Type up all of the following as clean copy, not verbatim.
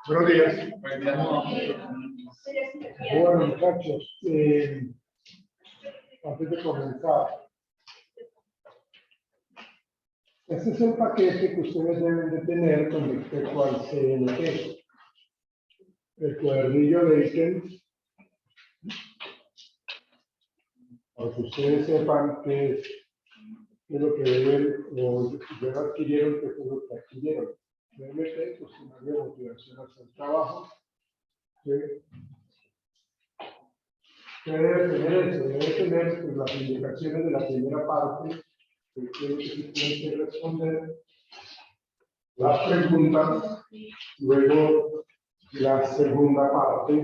Buenos días. Bueno, muchachos, antes de comenzar, este es el paquete que ustedes deben de tener con respecto al CNT. El cuadernillo de ítems, para que ustedes sepan qué es lo que deben, o ya adquirieron, qué fue lo que adquirieron. CNT, cuestionario de motivación hacia el trabajo. ¿Sí? ¿Qué debe tener eso? Debe tener pues, las indicaciones de la primera parte, que tienen que responder, las preguntas, luego la segunda parte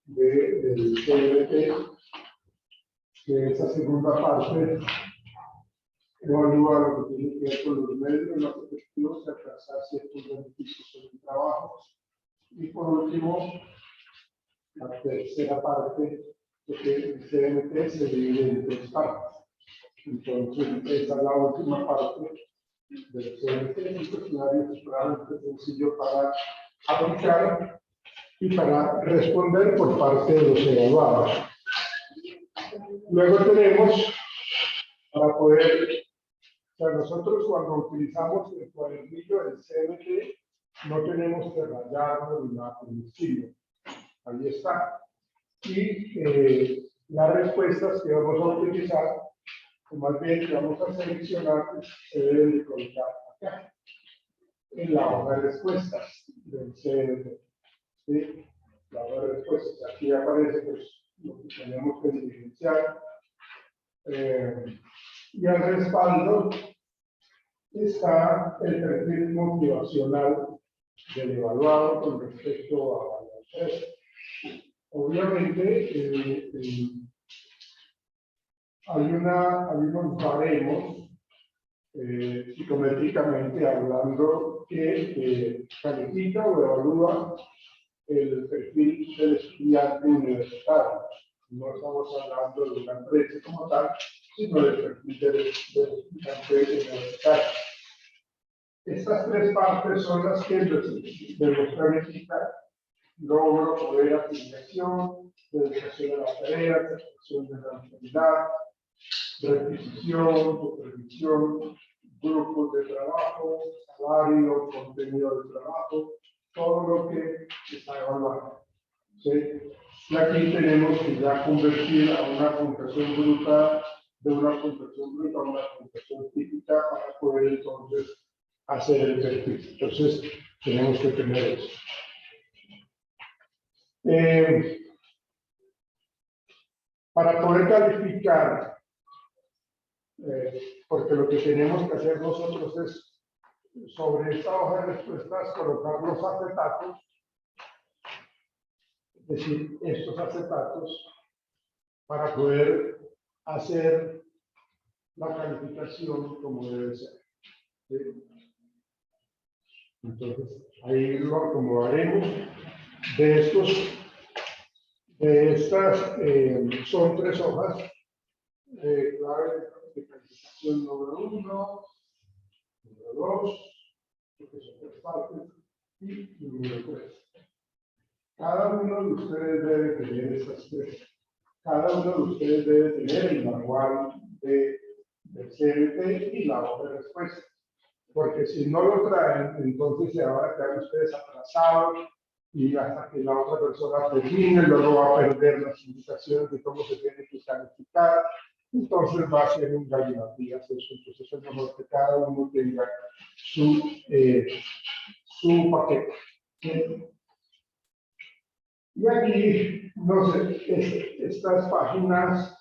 del CNT, que esa segunda parte evalúa lo que tiene que ver con los medios, los objetivos de alcanzar ciertos beneficios en el trabajo. Y por último, la tercera parte, porque el CNT se divide en tres partes. Entonces, esa es la última parte del CNT, un cuestionario extremadamente sencillo para aplicar y para responder por parte de los evaluados. Luego tenemos, para poder, o sea, nosotros cuando utilizamos el cuadernillo del CNT, no tenemos que rayarlo ni nada por el estilo. Ahí está. Y las respuestas que vamos a utilizar, o más bien que vamos a seleccionar, se deben de colocar acá, en la hoja de respuestas del CNT. ¿Sí? La hoja de respuestas. Aquí aparece pues, lo que tenemos que diligenciar. Y al respaldo está el perfil motivacional del evaluado con respecto a la empresa. Obviamente, hay unos baremos psicométricamente hablando que califica o evalúa el perfil del estudiante universitario. No estamos hablando de una empresa como tal, sino del perfil del estudiante universitario. Estas tres partes son las que debemos calificar: logro, poder, aplicación, dedicación a la tarea, satisfacción de la actividad, requisición, supervisión, grupos de trabajo, salario, contenido de trabajo, todo lo que está evaluado. ¿Sí? Y aquí tenemos que ya convertir a una puntuación bruta, de una puntuación bruta a una puntuación típica para poder entonces hacer el perfil. Entonces, tenemos que tener eso. Para poder calificar, porque lo que tenemos que hacer nosotros es, sobre esta hoja de respuestas, colocar los acetatos, es decir, estos acetatos, para poder hacer la calificación como debe ser. ¿Sí? Entonces, ahí lo acomodaremos. De estas son tres hojas. Clave de calificación número 1, número 2, que son tres partes, y número 3. Cada uno de ustedes debe tener estas tres. Cada uno de ustedes debe tener el manual del CNT y la hoja de respuesta. Porque si no lo traen, entonces se van a quedar ustedes atrasados y hasta que la otra persona termine, luego va a perder las indicaciones de cómo se tiene que calificar. Entonces va a ser un gallinatías eso. Entonces es mejor que cada uno tenga su paquete. Y aquí, no sé, estas páginas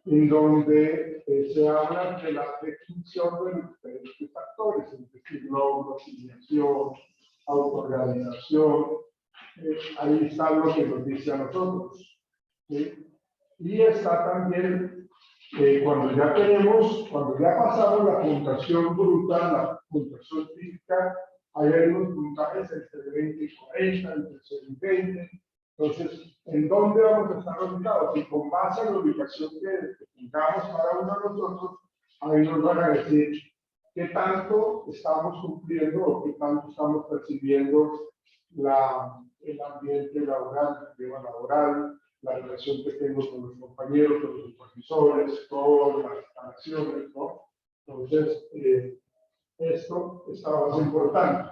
en donde se habla de la definición de los diferentes factores, es decir, logro, afiliación, autorrealización. Ahí está lo que nos dice a nosotros. ¿Sí? Y está también cuando ya pasamos la puntuación bruta, la puntuación típica, hay unos puntajes entre 20 y 40, entre 0 y 20. Entonces, ¿en dónde vamos a estar ubicados? Y con base a la ubicación que tengamos para uno de nosotros, ahí nos van a decir qué tanto estamos cumpliendo o qué tanto estamos percibiendo el ambiente laboral, el clima laboral, la relación que tengo con los compañeros, con los supervisores, todas las instalaciones, ¿no? Entonces, esto está más importante.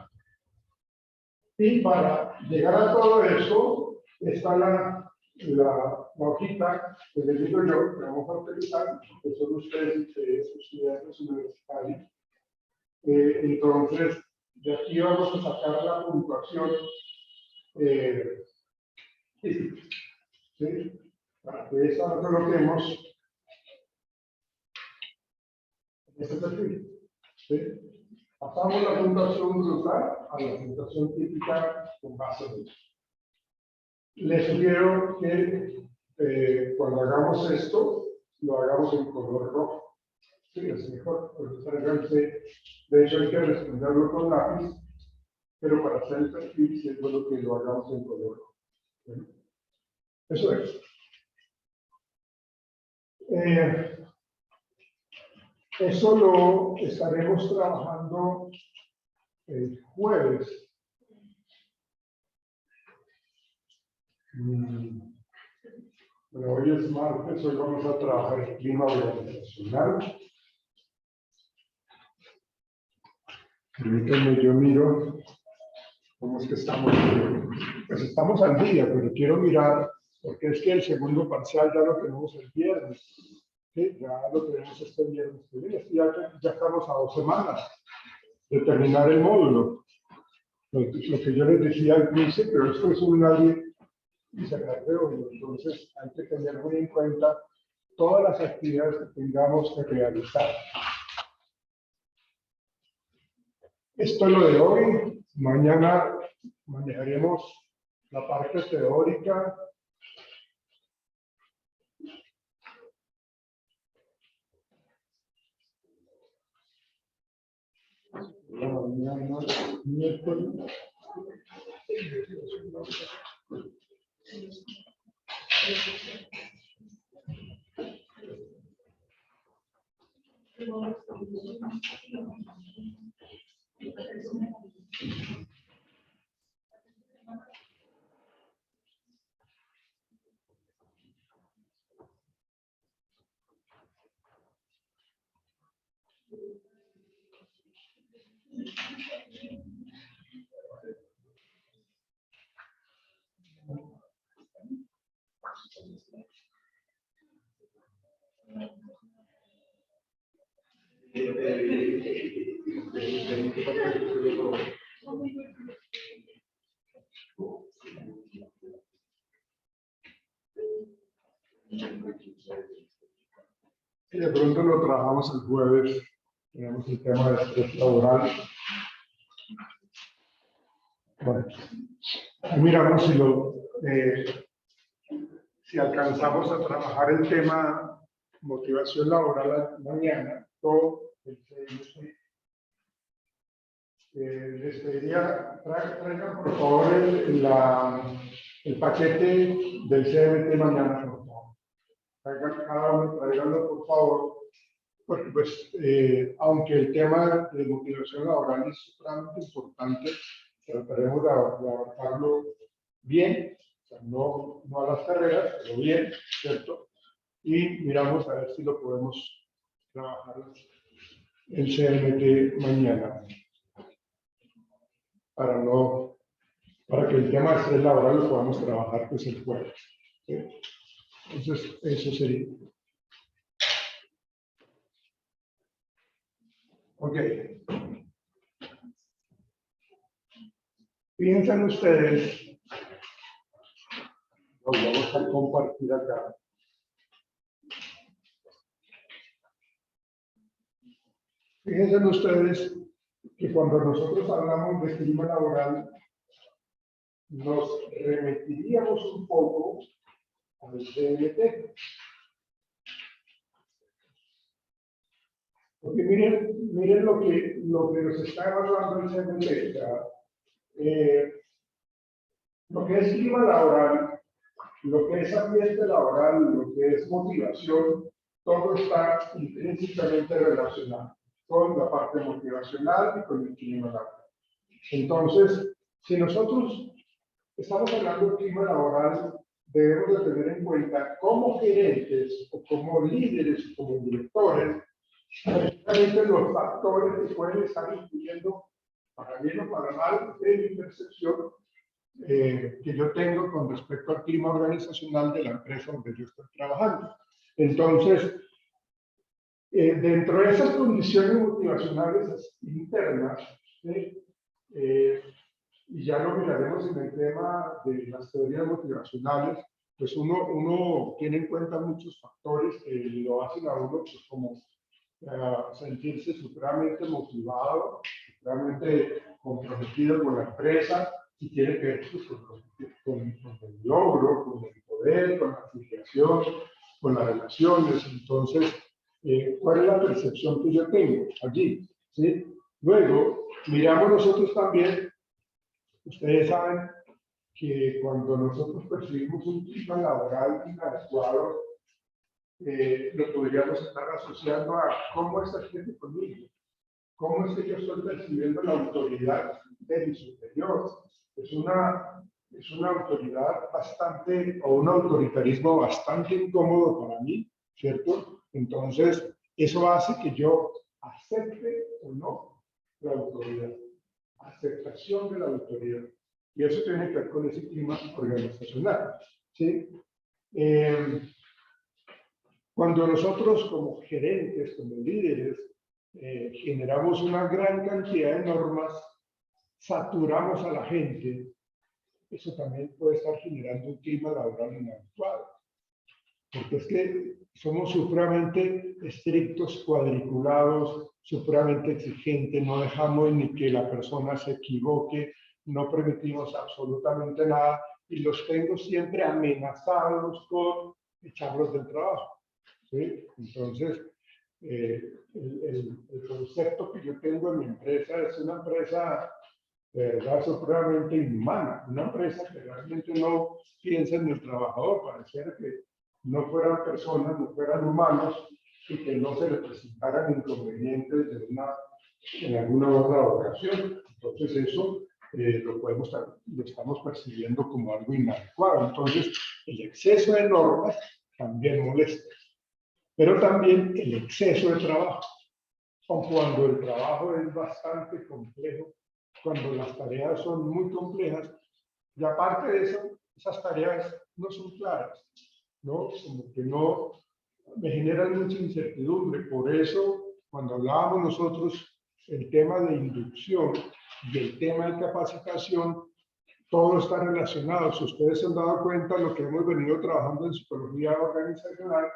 Y para llegar a todo eso, está la hojita que les digo yo, que vamos a utilizar, que son ustedes estudiantes universitarios. Entonces, de aquí vamos a sacar la puntuación ¿sí? Para que esa la coloquemos en este perfil. ¿Sí? Pasamos la puntuación brutal a la puntuación típica con base en eso. Les sugiero que cuando hagamos esto, lo hagamos en color rojo. Sí, es mejor. De hecho, hay que responderlo con lápiz, pero para hacer el perfil, sí es bueno que lo hagamos en color rojo. ¿Sí? Eso es. Eso lo estaremos trabajando el jueves. Bueno, hoy es martes, hoy vamos a trabajar el clima organizacional. Permítanme, yo miro cómo es que estamos. Pues estamos al día, pero quiero mirar, porque es que el segundo parcial ya lo tenemos el viernes. ¿Sí? Ya lo tenemos este viernes. Ya estamos a 2 semanas de terminar el módulo. Lo que yo les decía al principio, pero esto es un área y se agarró, entonces hay que tener muy en cuenta todas las actividades que tengamos que realizar. Esto es lo de hoy. Mañana manejaremos la parte teórica. Mañana, miércoles. Y de pronto lo trabajamos el jueves. Tenemos el tema de estrés laboral. Bueno, ahí miramos si alcanzamos a trabajar el tema motivación laboral mañana, todo el CMT. Les pediría, traigan por favor el paquete del CMT mañana, por favor. Cada uno, tráiganlo por favor, porque pues, aunque el tema de motivación laboral es sumamente importante, trataremos de abarcarlo bien, o sea, no a las carreras, pero bien, ¿cierto? Y miramos a ver si lo podemos trabajar el CMT mañana, para que el tema de estrés laboral lo podamos trabajar pues el jueves. ¿Sí? Entonces, eso sería. Ok. Piensan ustedes, los vamos a compartir acá. Fíjense ustedes que cuando nosotros hablamos de clima laboral, nos remitiríamos un poco al CNT. Porque miren lo que nos está evaluando el CNT. O sea, lo que es clima laboral, lo que es ambiente laboral, lo que es motivación, todo está intrínsecamente relacionado con la parte motivacional y con el clima laboral. Entonces, si nosotros estamos hablando de clima laboral, debemos de tener en cuenta como gerentes o como líderes o como directores, precisamente los factores que pueden estar influyendo para bien o para mal en mi percepción que yo tengo con respecto al clima organizacional de la empresa donde yo estoy trabajando. Entonces, dentro de esas condiciones motivacionales internas, y ya lo miraremos en el tema de las teorías motivacionales, pues uno tiene en cuenta muchos factores que lo hacen a uno pues, como sentirse supremamente motivado, supremamente comprometido con la empresa, y tiene que ver pues, con el logro, con el poder, con la afiliación, con las relaciones. Entonces, ¿cuál es la percepción que yo tengo allí? ¿Sí? Luego, miramos nosotros también, ustedes saben que cuando nosotros percibimos un clima laboral inadecuado, lo podríamos estar asociando a cómo está gente conmigo, cómo es que yo estoy percibiendo la autoridad de mi superior. Es una autoridad bastante, o un autoritarismo bastante incómodo para mí, ¿cierto? Entonces, eso hace que yo acepte o no la autoridad, aceptación de la autoridad. Y eso tiene que ver con ese clima organizacional, ¿sí? Cuando nosotros como gerentes, como líderes, generamos una gran cantidad de normas, saturamos a la gente, eso también puede estar generando un clima laboral inadecuado. Porque es que somos supremamente estrictos, cuadriculados, supremamente exigentes, no dejamos ni que la persona se equivoque, no permitimos absolutamente nada y los tengo siempre amenazados con echarlos del trabajo. ¿Sí? Entonces, el concepto que yo tengo en mi empresa es una empresa de verdad supremamente inhumana, una empresa que realmente no piensa en el trabajador, pareciera que no fueran personas, no fueran humanos y que no se les presentaran inconvenientes en alguna otra ocasión. Entonces eso lo estamos percibiendo como algo inadecuado. Entonces el exceso de normas también molesta, pero también el exceso de trabajo. O cuando el trabajo es bastante complejo, cuando las tareas son muy complejas, y aparte de eso, esas tareas no son claras, ¿no? Como que no me generan mucha incertidumbre. Por eso, cuando hablábamos nosotros el tema de inducción y el tema de capacitación, todo está relacionado. Si ustedes se han dado cuenta, lo que hemos venido trabajando en psicología organizacional,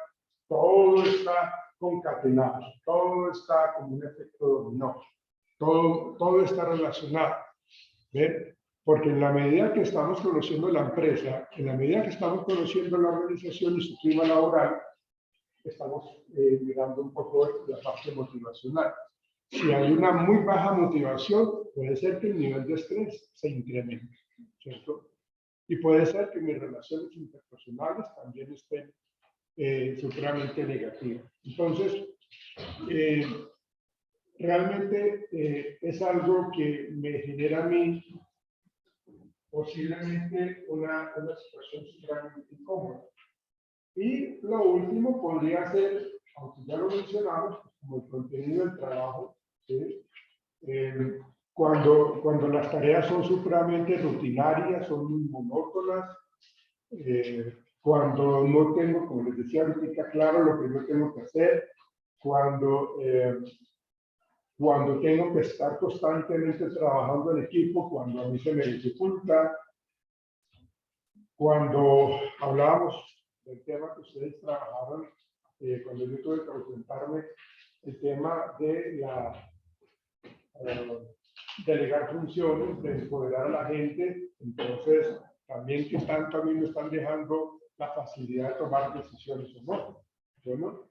todo está concatenado, todo está como un efecto dominó, todo está relacionado. ¿Ven? Porque en la medida que estamos conociendo la empresa, en la medida que estamos conociendo la organización y su clima laboral, estamos mirando un poco la parte motivacional. Si hay una muy baja motivación, puede ser que el nivel de estrés se incremente, ¿cierto? Y puede ser que mis relaciones interpersonales también estén supremamente negativas. Entonces, realmente es algo que me genera a mí posiblemente una situación supremamente incómoda. Y lo último podría ser, aunque ya lo mencionamos, como el contenido del trabajo, ¿sí? Cuando las tareas son supremamente rutinarias, son monótonas, cuando no tengo, como les decía ahorita, claro lo que yo tengo que hacer, cuando tengo que estar constantemente trabajando en equipo, cuando a mí se me dificulta, cuando hablábamos del tema que ustedes trabajaron, cuando yo tuve que presentarme el tema de la delegar funciones, de empoderar a la gente. Entonces, también que tanto a mí me están dejando la facilidad de tomar decisiones o no. Bueno,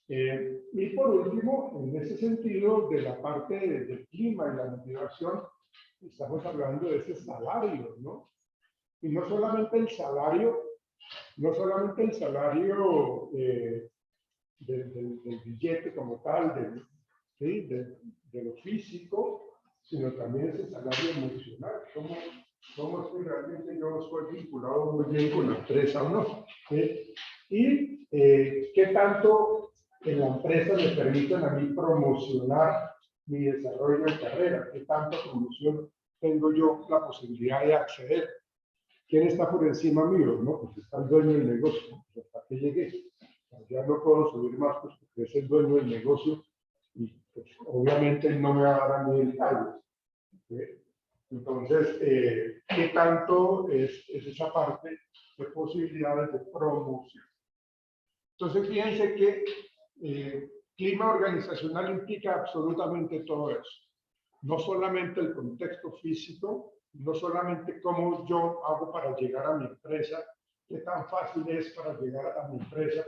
y por último, en ese sentido, de la parte del clima y la motivación, estamos hablando de ese salario, ¿no? Y no solamente el salario, del billete como tal, ¿sí? de lo físico, sino también ese salario emocional. ¿Cómo es que realmente yo estoy vinculado muy bien con la empresa o no? ¿Sí? Y qué tanto en la empresa me permiten a mí promocionar mi desarrollo de carrera, qué tanta promoción tengo yo la posibilidad de acceder. ¿Quién está por encima mío? No, pues está el dueño del negocio. ¿Hasta qué llegué? Ya no puedo subir más, pues porque es el dueño del negocio y pues, obviamente no me va a dar a mí el tallo. ¿Sí? Entonces, ¿qué tanto es esa parte de posibilidades de promoción? Entonces, fíjense que clima organizacional implica absolutamente todo eso. No solamente el contexto físico, no solamente cómo yo hago para llegar a mi empresa, qué tan fácil es para llegar a mi empresa.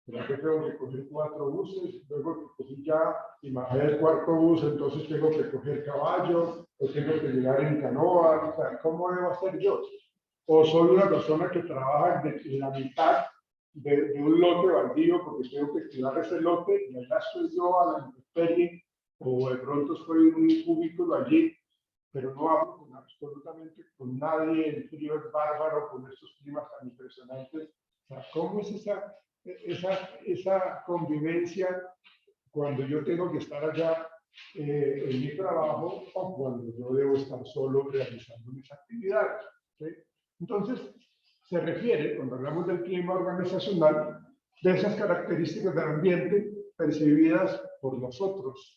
¿Será que tengo que coger 4 buses? Luego que cogí ya y bajé el 4.º bus, entonces tengo que coger caballo, o tengo que llegar en canoa. O sea, ¿cómo debo hacer yo? O soy una persona que trabaja en la mitad de un lote baldío porque tengo que cuidar ese lote y allá estoy yo a la intemperie, o de pronto estoy en un cubículo allí, pero no hablo con absolutamente con nadie, el frío es bárbaro con estos climas tan impresionantes. O sea, ¿cómo es esa convivencia cuando yo tengo que estar allá en mi trabajo o cuando yo debo estar solo realizando mis actividades? ¿Sí? Entonces, se refiere, cuando hablamos del clima organizacional, de esas características del ambiente percibidas por nosotros.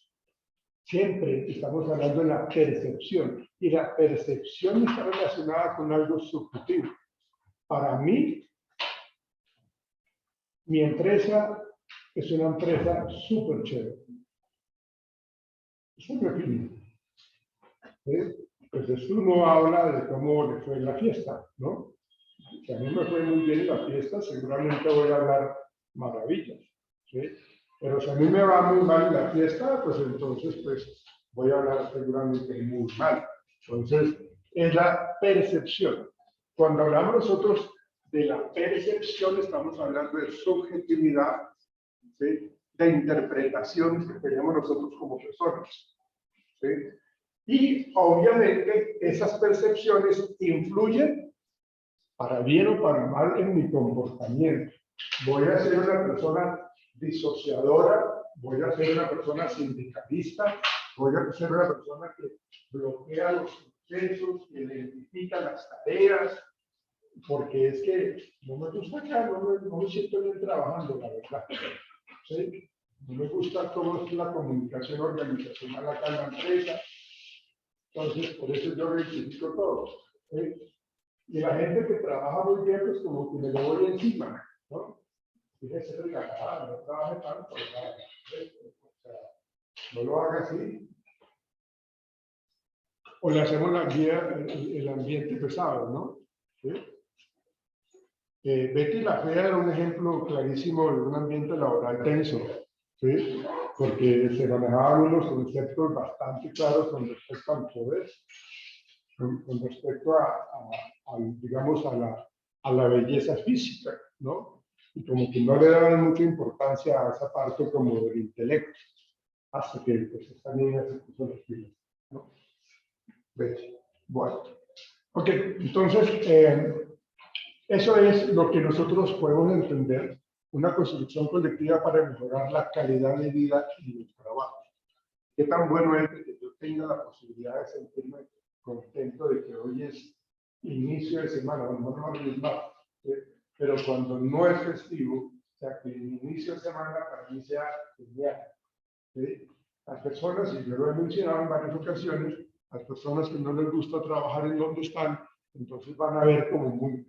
Siempre estamos hablando de la percepción, y la percepción está relacionada con algo subjetivo. Para mí, mi empresa es una empresa súper chévere. Eso es mi opinión. Pues esto no habla de cómo le fue en la fiesta, ¿no? Si a mí me fue muy bien en la fiesta, seguramente voy a hablar maravillas, ¿sí? Pero si a mí me va muy mal en la fiesta, pues entonces pues voy a hablar seguramente muy mal. Entonces, es la percepción. Cuando hablamos nosotros de la percepción, estamos hablando de subjetividad, ¿sí? De interpretaciones que tenemos nosotros como personas, ¿sí? Y obviamente esas percepciones influyen para bien o para mal en mi comportamiento. Voy a ser una persona disociadora, voy a ser una persona sindicalista, voy a ser una persona que bloquea los procesos, que identifica las tareas, porque es que no me gusta acá, no me siento bien trabajando, la verdad. ¿Sí? No me gusta cómo es la comunicación organizacional acá en la empresa. Entonces, por eso yo identifico todo. ¿Sí? Y la gente que trabaja muy bien, pues como que me lo voy encima, ¿no? Fíjese, regalada, no trabaje tanto, ¿verdad? O sea, no lo haga así. O le hacemos la guía, el ambiente pesado, ¿no? ¿Sí? Betty la Fea era un ejemplo clarísimo de un ambiente laboral tenso, ¿sí? Porque se manejaban unos conceptos bastante claros con respecto al poder, con respecto digamos, a la belleza física, ¿no? Y como que no le daban mucha importancia a esa parte como del intelecto, hasta que pues, esta niña se puso los pies, ¿no? Betty. Bueno, ok, entonces, eso es lo que nosotros podemos entender, una construcción colectiva para mejorar la calidad de vida y del trabajo. ¿Qué tan bueno es que yo tenga la posibilidad de sentirme contento de que hoy es inicio de semana, no es más, pero cuando no es festivo, o sea, que el inicio de semana para mí sea genial. ¿Sí? Las personas, y yo lo he mencionado en varias ocasiones, las personas que no les gusta trabajar en donde están, entonces van a ver como muy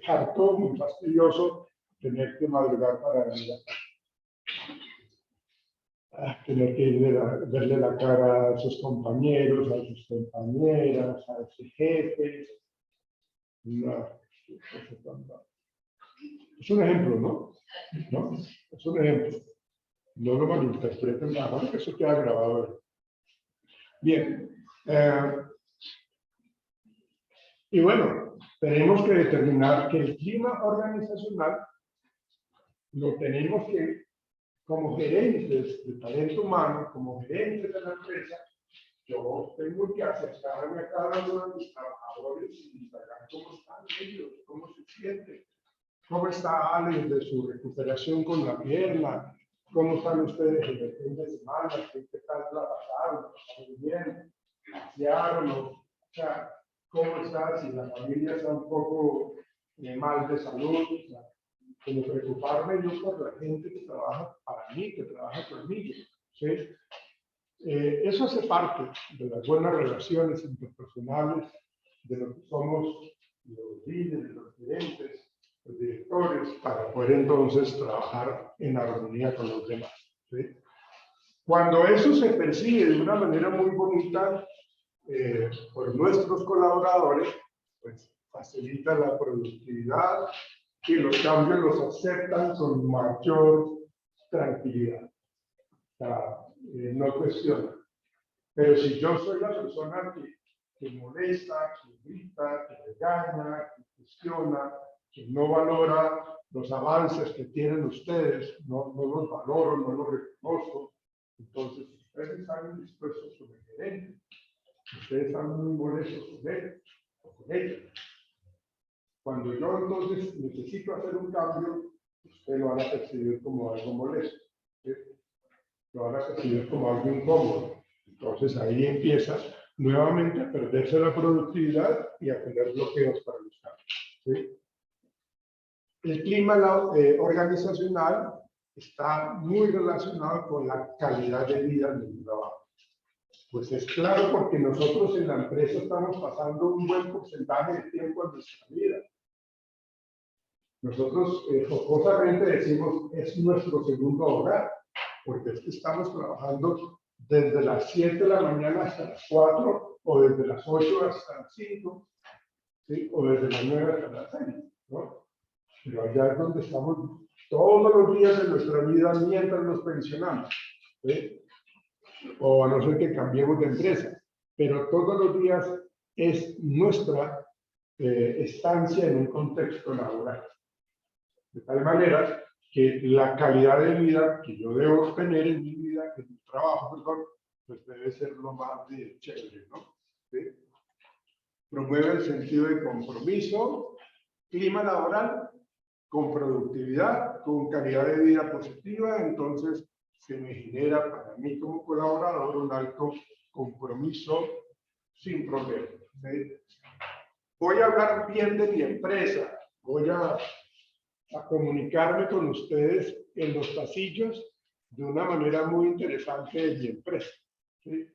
harto, muy fastidioso tener que madrugar para venir acá. tener que ir verle la cara a sus compañeros, a sus compañeras, a sus jefes. No, es un ejemplo, ¿no? Es un ejemplo. No lo malinterpreten nada, que eso queda grabado. Bien. Y bueno, tenemos que determinar que el clima organizacional lo tenemos que, como gerentes de talento humano, como gerentes de la empresa, yo tengo que acercarme a cada uno de mis trabajadores y saber cómo están ellos, cómo se sienten, cómo está Ale de su recuperación con la pierna, cómo están ustedes en el fin de semana, qué tal la pasaron, ¿pasaron bien? ¿Pasearon? O sea, ¿cómo está? Si la familia está un poco mal de salud, o sea, como preocuparme yo por la gente que trabaja para mí, que trabaja conmigo, ¿sí? Eso hace parte de las buenas relaciones interpersonales, de lo que somos los líderes, los gerentes, los directores, para poder entonces trabajar en armonía con los demás, ¿sí? Cuando eso se percibe de una manera muy bonita por nuestros colaboradores, pues facilita la productividad y los cambios los aceptan con mayor tranquilidad. O sea, no cuestiona. Pero si yo soy la persona que molesta, que grita, que regaña, que cuestiona, que no valora los avances que tienen ustedes, no los valoro, no los reconozco, entonces ustedes están dispuestos sobre el gerente, ustedes están muy molestos con él o con ella. Cuando yo entonces necesito hacer un cambio, ustedes lo van a percibir como algo molesto, ¿sí? Lo van a percibir como algo incómodo. Entonces ahí empieza nuevamente a perderse la productividad y a tener bloqueos para los cambios, ¿sí? El clima organizacional está muy relacionado con la calidad de vida del trabajo. Pues es claro, porque nosotros en la empresa estamos pasando un buen porcentaje de tiempo en nuestra vida. Nosotros jocosamente decimos, es nuestro segundo hogar, porque es que estamos trabajando desde las 7 de la mañana hasta las 4, o desde las 8 hasta las 5, ¿sí? O desde las 9 hasta las 6, ¿no? Pero allá es donde estamos todos los días de nuestra vida mientras nos pensionamos, ¿sí? O a no ser que cambiemos de empresa, pero todos los días es nuestra estancia en un contexto laboral. De tal manera que la calidad de vida que yo debo tener en mi vida, en mi trabajo, perdón, pues debe ser lo más de chévere, ¿no? ¿Sí? Promueve el sentido de compromiso, clima laboral, con productividad, con calidad de vida positiva, entonces se me genera para mí como colaborador un alto compromiso sin problema, ¿sí? Voy a hablar bien de mi empresa, voy a comunicarme con ustedes en los pasillos de una manera muy interesante de mi empresa, ¿sí?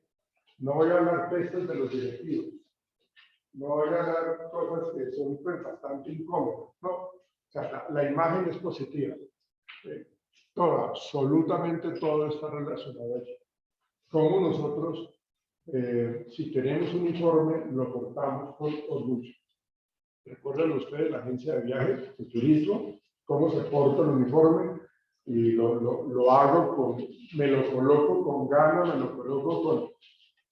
No voy a hablar pestes de los directivos, no voy a hablar cosas que son pues, bastante incómodas, no, o sea, la imagen es positiva, ¿sí? Todo, absolutamente todo está relacionado allí. Como nosotros, si tenemos un uniforme, lo portamos con orgullo. ¿Recuerdan ustedes la agencia de viajes, de turismo? Cómo se porta el uniforme, y lo hago me lo coloco con ganas, me lo coloco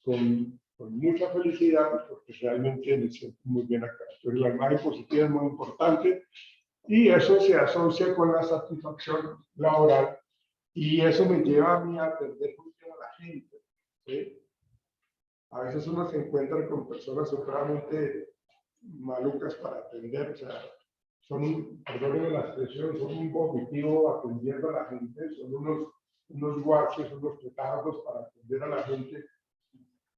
con mucha felicidad, porque realmente me siento muy bien acá. Entonces, la imagen positiva es muy importante y eso se asocia con la satisfacción laboral y eso me lleva a mí a atender a la gente, ¿sí? A veces uno se encuentra con personas supremamente malucas para atender, o sea, son, perdónenme la expresión, son un vomitivo atendiendo a la gente, son unos guaches, unos petardos para atender a la gente.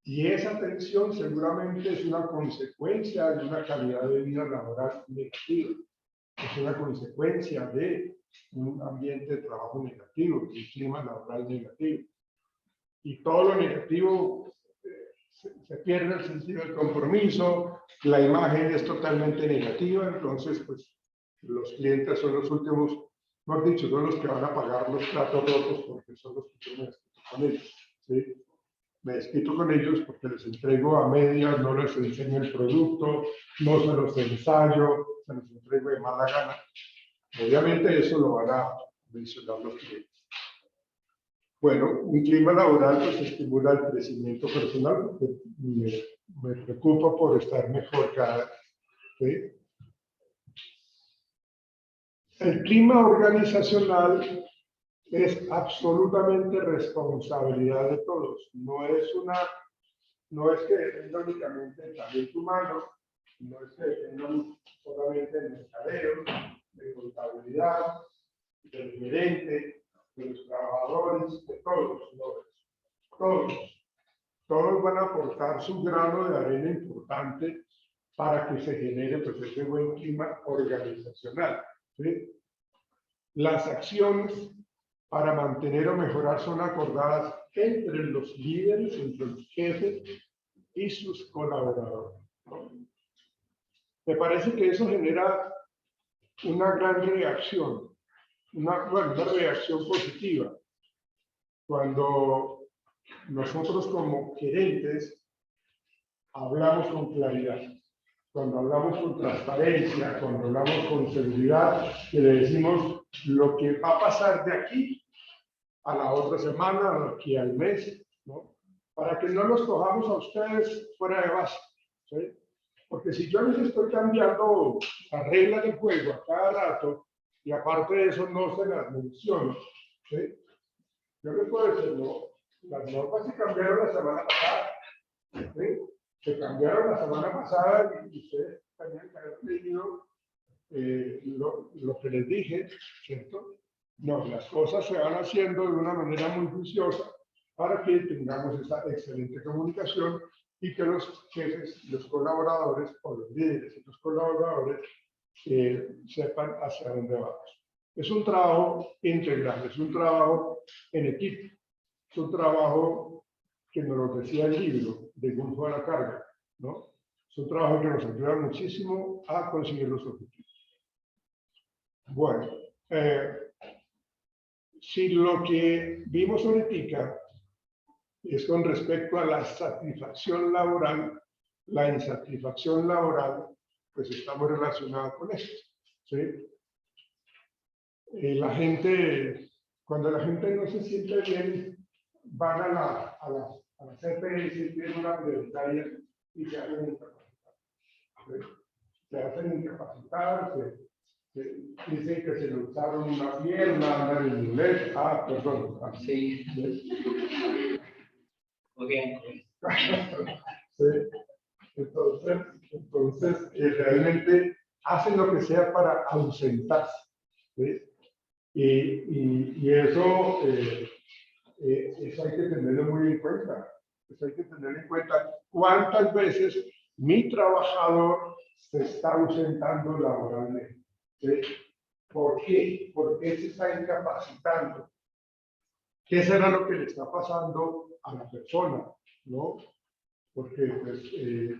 Y esa atención seguramente es una consecuencia de una calidad de vida laboral negativa. Es una consecuencia de un ambiente de trabajo negativo, de un clima laboral negativo. Y todo lo negativo se pierde el sentido del compromiso, la imagen es totalmente negativa, entonces pues los clientes son los últimos, mejor dicho, son los que van a pagar los platos rotos porque son los que tienen. con ellos. ¿Sí? Me desquito con ellos porque les entrego a medias, no les enseño el producto, no se los ensayo, se los entrego de mala gana. Obviamente eso lo van a mencionar los clientes. Bueno, un clima laboral pues estimula el crecimiento personal porque me preocupa por estar mejor cada vez. ¿Sí? El clima organizacional es absolutamente responsabilidad de todos. No es que dependa únicamente del talento humano, no es que dependa solamente del mercadeo, de contabilidad, del gerente, de los trabajadores, de todos, todos van a aportar su grano de arena importante para que se genere pues, ese buen clima organizacional. ¿Sí? Las acciones para mantener o mejorar son acordadas entre los líderes, entre los jefes y sus colaboradores. Me parece que eso genera una gran reacción, una reacción positiva. Cuando nosotros como gerentes hablamos con claridad, cuando hablamos con transparencia, cuando hablamos con seguridad, que le decimos lo que va a pasar de aquí a la otra semana, de aquí al mes, ¿no? Para que no los cojamos a ustedes fuera de base, ¿sí? Porque si yo les estoy cambiando las reglas del juego a cada rato, y aparte de eso no se las menciono, ¿sí? Yo les puedo decir, no, las normas se cambiaron la semana pasada, ¿sí? Se cambiaron la semana pasada y ustedes tenían que haber leído lo que les dije, ¿cierto? No, las cosas se van haciendo de una manera muy juiciosa para que tengamos esa excelente comunicación y que los jefes, los colaboradores o los líderes y los colaboradores sepan hacia dónde vamos. Es un trabajo integral, es un trabajo en equipo, es un trabajo que nos lo decía el libro de Gulfo a la carga, ¿no? Es un trabajo que nos ayuda muchísimo a conseguir los objetivos. Bueno, si lo que vimos ahorita es con respecto a la satisfacción laboral, la insatisfacción laboral, pues está muy relacionada con eso, ¿sí? La gente, cuando la gente no se siente bien, van a la CPS y tienen una prioritaria y se hacen incapacitar. ¿Sí? Se hacen incapacitar, dicen que se le usaron una pierna, andan en inglés. Ah, perdón. Sí. Muy bien. Sí. Entonces realmente hacen lo que sea para ausentarse. ¿Sí? Y eso, eso hay que tenerlo muy en cuenta. Eso hay que tener en cuenta cuántas veces mi trabajador se está ausentando laboralmente. ¿Sí? ¿Por qué? ¿Por qué se está incapacitando? ¿Qué será lo que le está pasando a la persona? ¿No? Porque pues,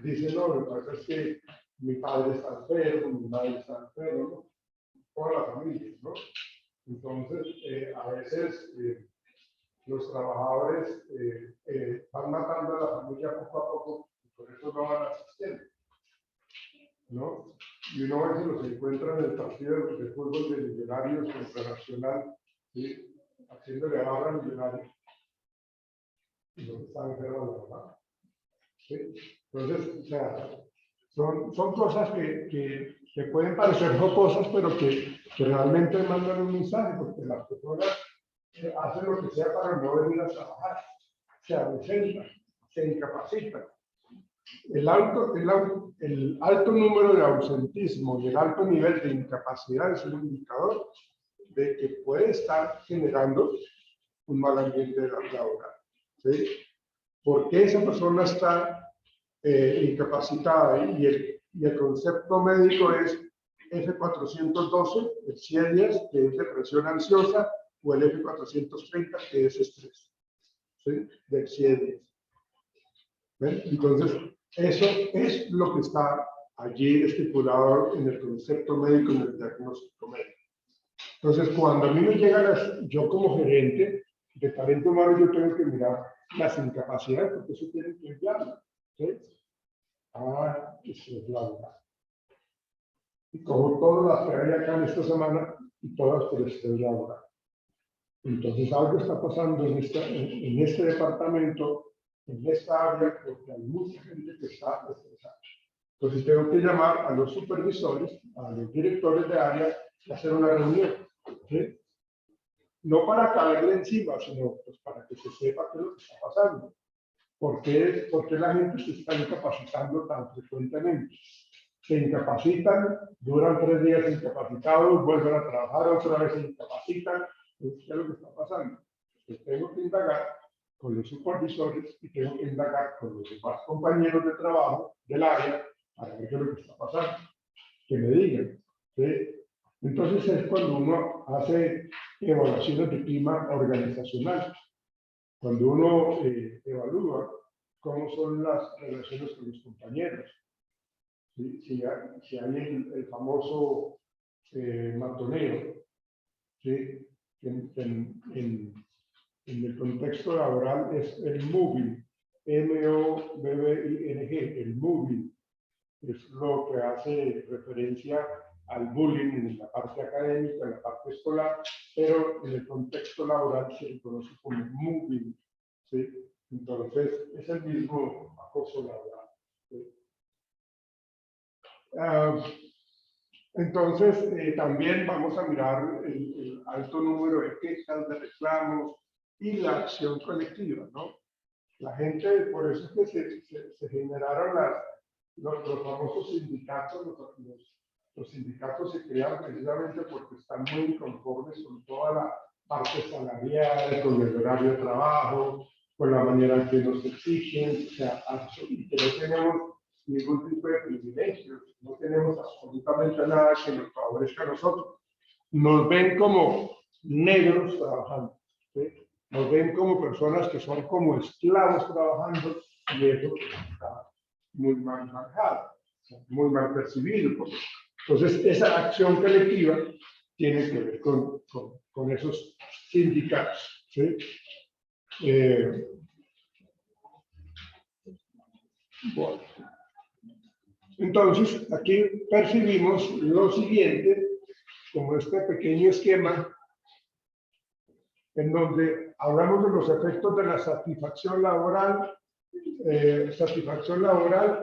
dicen, no, lo que pasa es que mi padre está enfermo, mi madre está enfermo, ¿no? Toda la familia, ¿no? Entonces, a veces los trabajadores van matando a la familia poco a poco y por eso no van asistiendo, ¿no? Y uno a veces los encuentra en el partido de fútbol de Millonarios contra Nacional, ¿sí? Haciéndole barra a Millonarios y no están enfermos, la verdad. ¿Sí? Entonces, o sea, son cosas que pueden parecer jocosas, pero que realmente mandan un mensaje, porque las personas hacen lo que sea para no venir a trabajar, se ausentan, se incapacitan. El alto número de ausentismo y el alto nivel de incapacidad es un indicador de que puede estar generando un mal ambiente laboral. ¿Sí? Porque esa persona está incapacitada y el concepto médico es F412, el CIEDIAS, que es depresión ansiosa, o el F430, que es estrés, ¿sí? Del CIEDIAS. ¿Ven? Entonces, eso es lo que está allí estipulado en el concepto médico, en el diagnóstico médico. Entonces, cuando a mí me llegan yo como gerente, De talento humano yo tengo que mirar las incapacidades, porque eso tienen que enviarlo. ¿Sí? Eso es laboral. Y como todas las que hay acá en esta semana, y todas por estrés laboral. Entonces algo está pasando en este departamento, en esta área, porque hay mucha gente que está estresada. Entonces tengo que llamar a los supervisores, a los directores de área, y hacer una reunión. ¿Sí? No para caerle encima, sino pues, para que se sepa qué es lo que está pasando. ¿Por qué la gente se está incapacitando tan frecuentemente? Se incapacitan, duran 3 días incapacitados, vuelven a trabajar, otra vez se incapacitan. ¿Qué es lo que está pasando? Pues tengo que indagar con los supervisores y tengo que indagar con los demás compañeros de trabajo del área para ver qué es lo que está pasando. Que me digan. ¿Sí? Entonces es cuando uno hace evaluaciones de clima organizacional. Cuando uno evalúa cómo son las relaciones con los compañeros. ¿Sí? Si hay el famoso matoneo, ¿sí? En el contexto laboral es el moving, M-O-B-B-I-N-G, el moving. Es lo que hace referencia al bullying en la parte académica, en la parte escolar, pero en el contexto laboral se le conoce como moving. ¿Sí? Entonces, es el mismo acoso laboral. ¿Sí? Entonces, también vamos a mirar el alto número de quejas, de reclamos y la acción colectiva, ¿no? La gente, por eso es que se generaron los famosos sindicatos. Los sindicatos se crean precisamente porque están muy inconformes con toda la parte salarial, con el horario de trabajo, con la manera en que nos exigen, o sea, y que no tenemos ningún tipo de privilegios, no tenemos absolutamente nada que nos favorezca a nosotros. Nos ven como negros trabajando, ¿sí? Nos ven como personas que son como esclavos trabajando, y eso está muy mal manejado, muy mal percibido. Entonces, esa acción colectiva tiene que ver con esos sindicatos. ¿Sí? Bueno. Entonces, aquí percibimos lo siguiente, como este pequeño esquema, en donde hablamos de los efectos de la satisfacción laboral.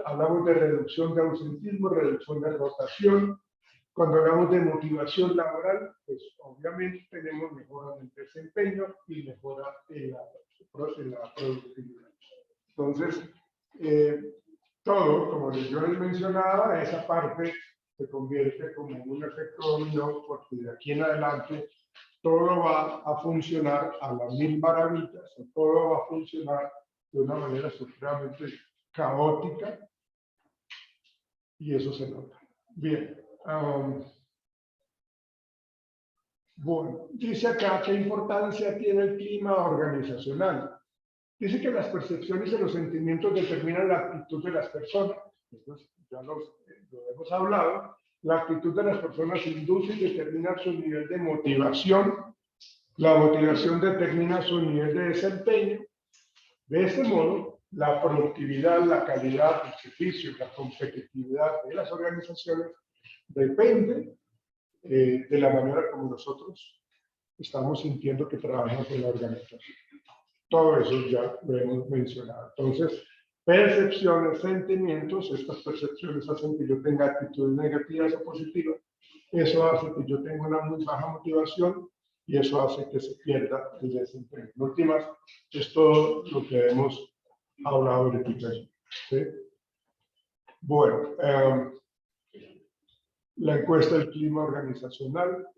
Hablamos de reducción de ausentismo, reducción de rotación. Cuando hablamos de motivación laboral, pues obviamente tenemos mejora en el desempeño y mejora en la productividad. Entonces, todo, como yo les mencionaba, esa parte se convierte como un efecto dominó, porque de aquí en adelante todo va a funcionar a las mil maravillas, todo va a funcionar de una manera supremamente caótica, y eso se nota. Bien. Bueno, dice acá qué importancia tiene el clima organizacional. Dice que las percepciones y los sentimientos determinan la actitud de las personas. Entonces, ya lo hemos hablado. La actitud de las personas induce y determina su nivel de motivación. La motivación determina su nivel de desempeño. De este modo, la productividad, la calidad del servicio y la competitividad de las organizaciones depende de la manera como nosotros estamos sintiendo que trabajamos en la organización. Todo eso ya lo hemos mencionado. Entonces, percepciones, sentimientos, estas percepciones hacen que yo tenga actitudes negativas o positivas. Eso hace que yo tenga una muy baja motivación y eso hace que se pierda el desempeño. En últimas, es todo lo que hemos hablado ahorita. ¿Sí? Bueno, la encuesta del clima organizacional.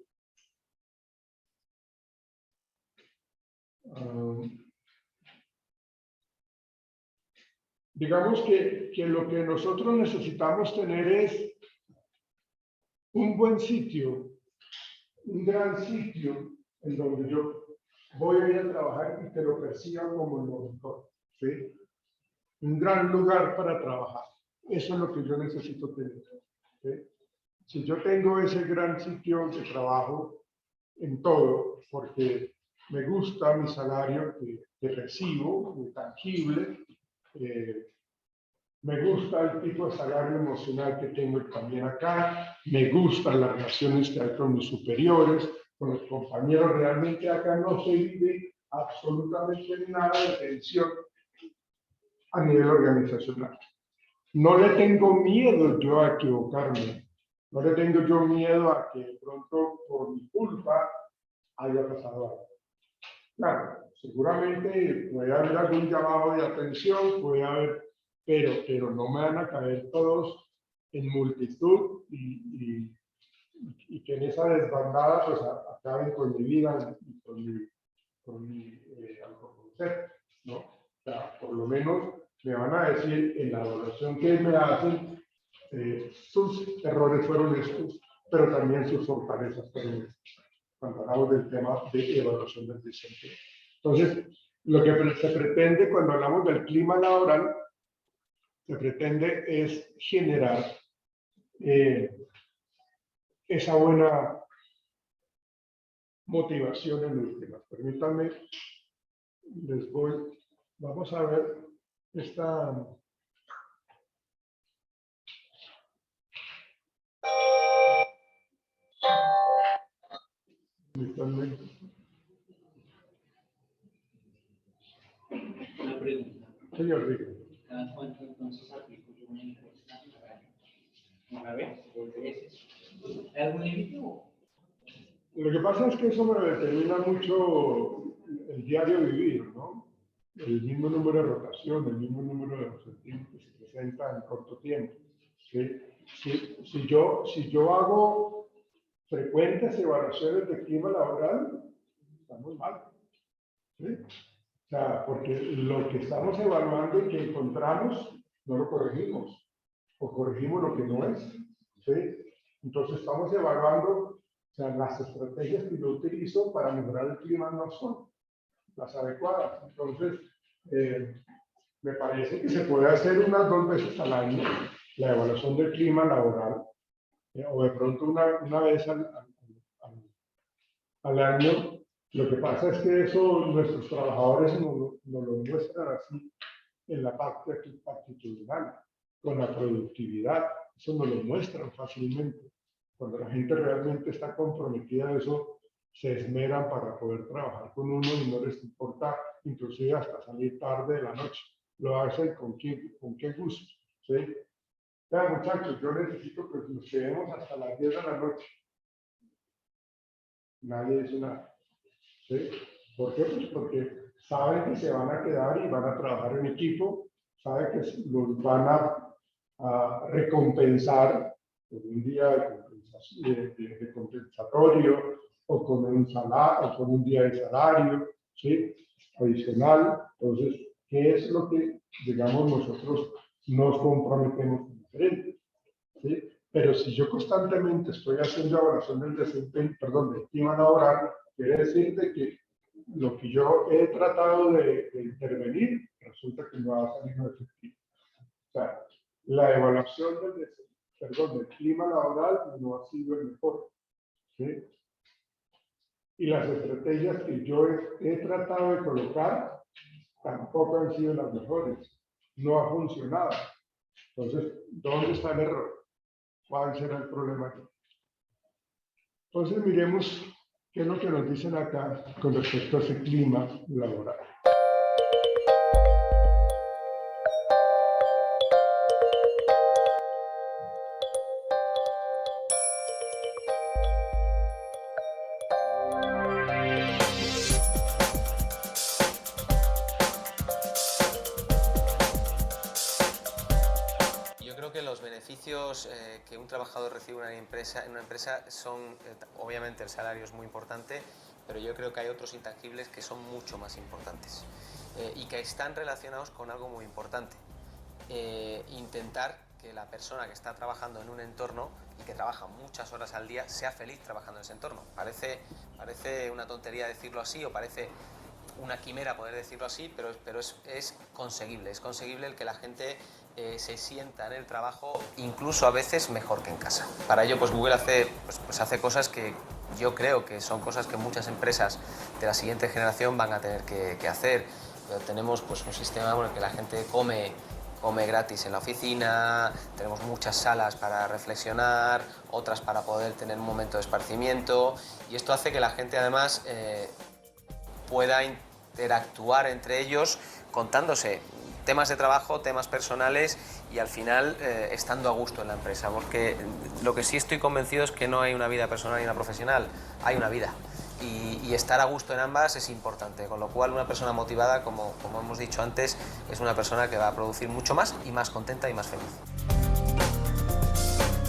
Digamos que lo que nosotros necesitamos tener es un buen sitio, un gran sitio en donde yo voy a ir a trabajar y que lo perciban como lo mejor, ¿sí? Un gran lugar para trabajar. Eso es lo que yo necesito tener, ¿sí? Si yo tengo ese gran sitio de trabajo en todo, porque me gusta mi salario que recibo, muy tangible, me gusta el tipo de salario emocional que tengo también acá, me gustan las relaciones que hay con mis superiores, con los compañeros. Realmente acá no se vive absolutamente nada de tensión a nivel organizacional. No le tengo miedo yo a equivocarme, no le tengo yo miedo a que de pronto por mi culpa haya pasado algo. Claro, seguramente puede haber algún llamado de atención, puede haber, pero no me van a caer todos en multitud y que en esa desbandada pues acaben con mi vida y con mi autoconcepto, ¿no? O sea, por lo menos me van a decir en la evaluación que me hacen, sus errores fueron estos, pero también sus fortalezas fueron estas, cuando hablamos del tema de evaluación del desempeño. Entonces, lo que se pretende cuando hablamos del clima laboral, se pretende es generar esa buena motivación en últimas. Permítanme, vamos a ver esta... Permítanme. Una pregunta. Señor Rico. ¿Cada cuánto entonces aplico yo una encuesta? ¿Una vez? ¿2 veces? ¿Hay algún límite? Lo que pasa es que eso me determina mucho el diario vivir, ¿no? El mismo número de rotación, el mismo número de objetivos que se presenta en corto tiempo. ¿Sí? Si yo hago frecuentes evaluaciones de clima laboral, estamos mal. ¿Sí? O sea, porque lo que estamos evaluando y que encontramos, no lo corregimos, o corregimos lo que no es. ¿Sí? Entonces estamos evaluando, o sea, las estrategias que yo utilizo para mejorar el clima no son las adecuadas. Entonces, me parece que se puede hacer unas 2 veces al año la evaluación del clima laboral, o de pronto una vez al año. Lo que pasa es que eso nuestros trabajadores no lo muestran así en la parte actitudinal, con la productividad. Eso no lo muestran fácilmente. Cuando la gente realmente está comprometida, eso se esmeran para poder trabajar con uno y no les importa inclusive hasta salir tarde de la noche. Lo hacen con qué gusto. ¿Sí? Ya, muchachos, yo necesito que nos quedemos hasta las 10 de la noche. Nadie dice nada. ¿Sí? ¿Por qué? Pues porque saben que se van a quedar y van a trabajar en equipo, saben que los van a recompensar por un día de compensatorio o con un salario o con un día de salario, ¿sí? Adicional. Entonces, ¿qué es lo que, digamos, nosotros nos comprometemos con diferente? ¿Sí? Pero si yo constantemente estoy haciendo evaluación del desempeño, perdón, del clima laboral, quiere decir de que lo que yo he tratado de intervenir resulta que no ha salido efectivo. O sea, la evaluación del clima laboral no ha sido el mejor. ¿Sí? Y las estrategias que yo he tratado de colocar tampoco han sido las mejores. No ha funcionado. Entonces, ¿dónde está el error? ¿Cuál será el problema aquí? Entonces, miremos qué es lo que nos dicen acá con respecto a ese clima laboral. Los beneficios que un trabajador recibe en una empresa son, obviamente el salario es muy importante, pero yo creo que hay otros intangibles que son mucho más importantes y que están relacionados con algo muy importante. Intentar que la persona que está trabajando en un entorno y que trabaja muchas horas al día sea feliz trabajando en ese entorno. Parece una tontería decirlo así, o parece una quimera poder decirlo así, pero es conseguible. Es conseguible el que la gente se sienta en el trabajo incluso a veces mejor que en casa. Para ello, pues Google hace cosas que yo creo que son cosas que muchas empresas de la siguiente generación van a tener que hacer. Pero tenemos pues un sistema en el que la gente come gratis en la oficina, tenemos muchas salas para reflexionar, otras para poder tener un momento de esparcimiento, y esto hace que la gente además pueda interactuar entre ellos contándose temas de trabajo, temas personales y al final estando a gusto en la empresa, porque lo que sí estoy convencido es que no hay una vida personal y una profesional, hay una vida. Y estar a gusto en ambas es importante, con lo cual una persona motivada, como hemos dicho antes, es una persona que va a producir mucho más y más contenta y más feliz.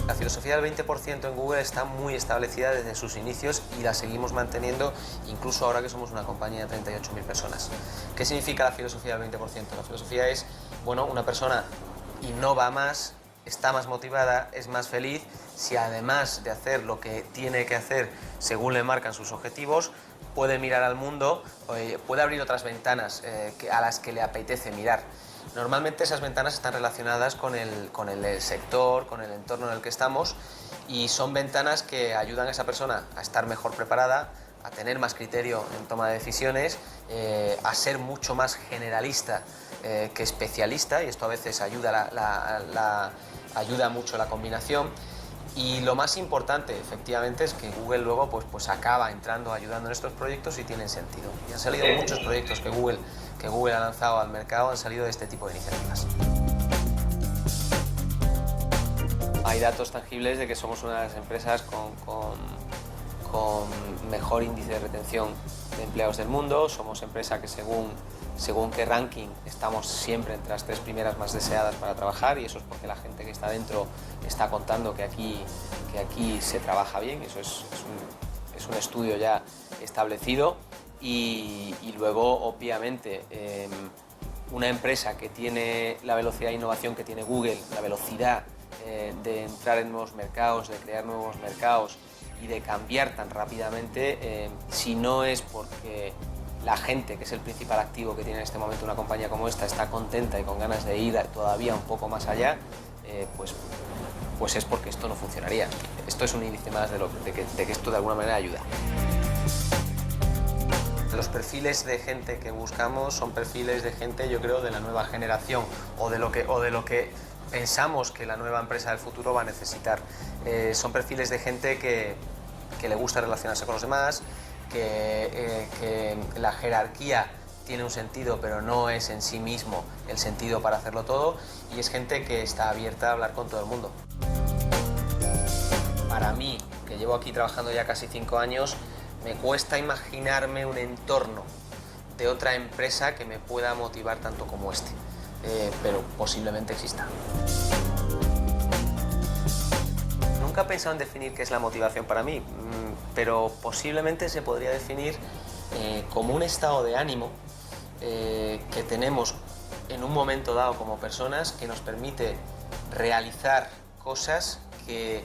La filosofía del 20% en Google está muy establecida desde sus inicios y la seguimos manteniendo incluso ahora que somos una compañía de 38.000 personas. ¿Qué significa la filosofía del 20%? La filosofía es, bueno, una persona innova más, está más motivada, es más feliz si además de hacer lo que tiene que hacer según le marcan sus objetivos, puede mirar al mundo, puede abrir otras ventanas a las que le apetece mirar. Normalmente esas ventanas están relacionadas con el sector, con el entorno en el que estamos, y son ventanas que ayudan a esa persona a estar mejor preparada, a tener más criterio en toma de decisiones, a ser mucho más generalista que especialista, y esto a veces ayuda, ayuda mucho la combinación. Y lo más importante, efectivamente, es que Google luego pues acaba entrando, ayudando en estos proyectos y tienen sentido. Y han salido muchos proyectos que Google ha lanzado al mercado, han salido de este tipo de iniciativas. Hay datos tangibles de que somos una de las empresas con mejor índice de retención de empleados del mundo. Somos empresa que según qué ranking estamos siempre entre las 3 primeras más deseadas para trabajar, y eso es porque la gente que está dentro está contando que aquí se trabaja bien. Eso es un estudio ya establecido, y luego obviamente una empresa que tiene la velocidad de innovación que tiene Google, la velocidad de entrar en nuevos mercados, de crear nuevos mercados y de cambiar tan rápidamente, si no es porque la gente, que es el principal activo que tiene en este momento una compañía como esta, está contenta y con ganas de ir todavía un poco más allá, pues es porque esto no funcionaría. Esto es un índice más de que esto de alguna manera ayuda. Los perfiles de gente que buscamos son perfiles de gente, yo creo, de la nueva generación o de lo que pensamos que la nueva empresa del futuro va a necesitar. Son perfiles de gente que le gusta relacionarse con los demás, que la jerarquía tiene un sentido, pero no es en sí mismo el sentido para hacerlo todo, y es gente que está abierta a hablar con todo el mundo. Para mí, que llevo aquí trabajando ya casi 5 años, me cuesta imaginarme un entorno de otra empresa que me pueda motivar tanto como este, pero posiblemente exista. Nunca he pensado en definir qué es la motivación para mí, pero posiblemente se podría definir como un estado de ánimo que tenemos en un momento dado como personas, que nos permite realizar cosas que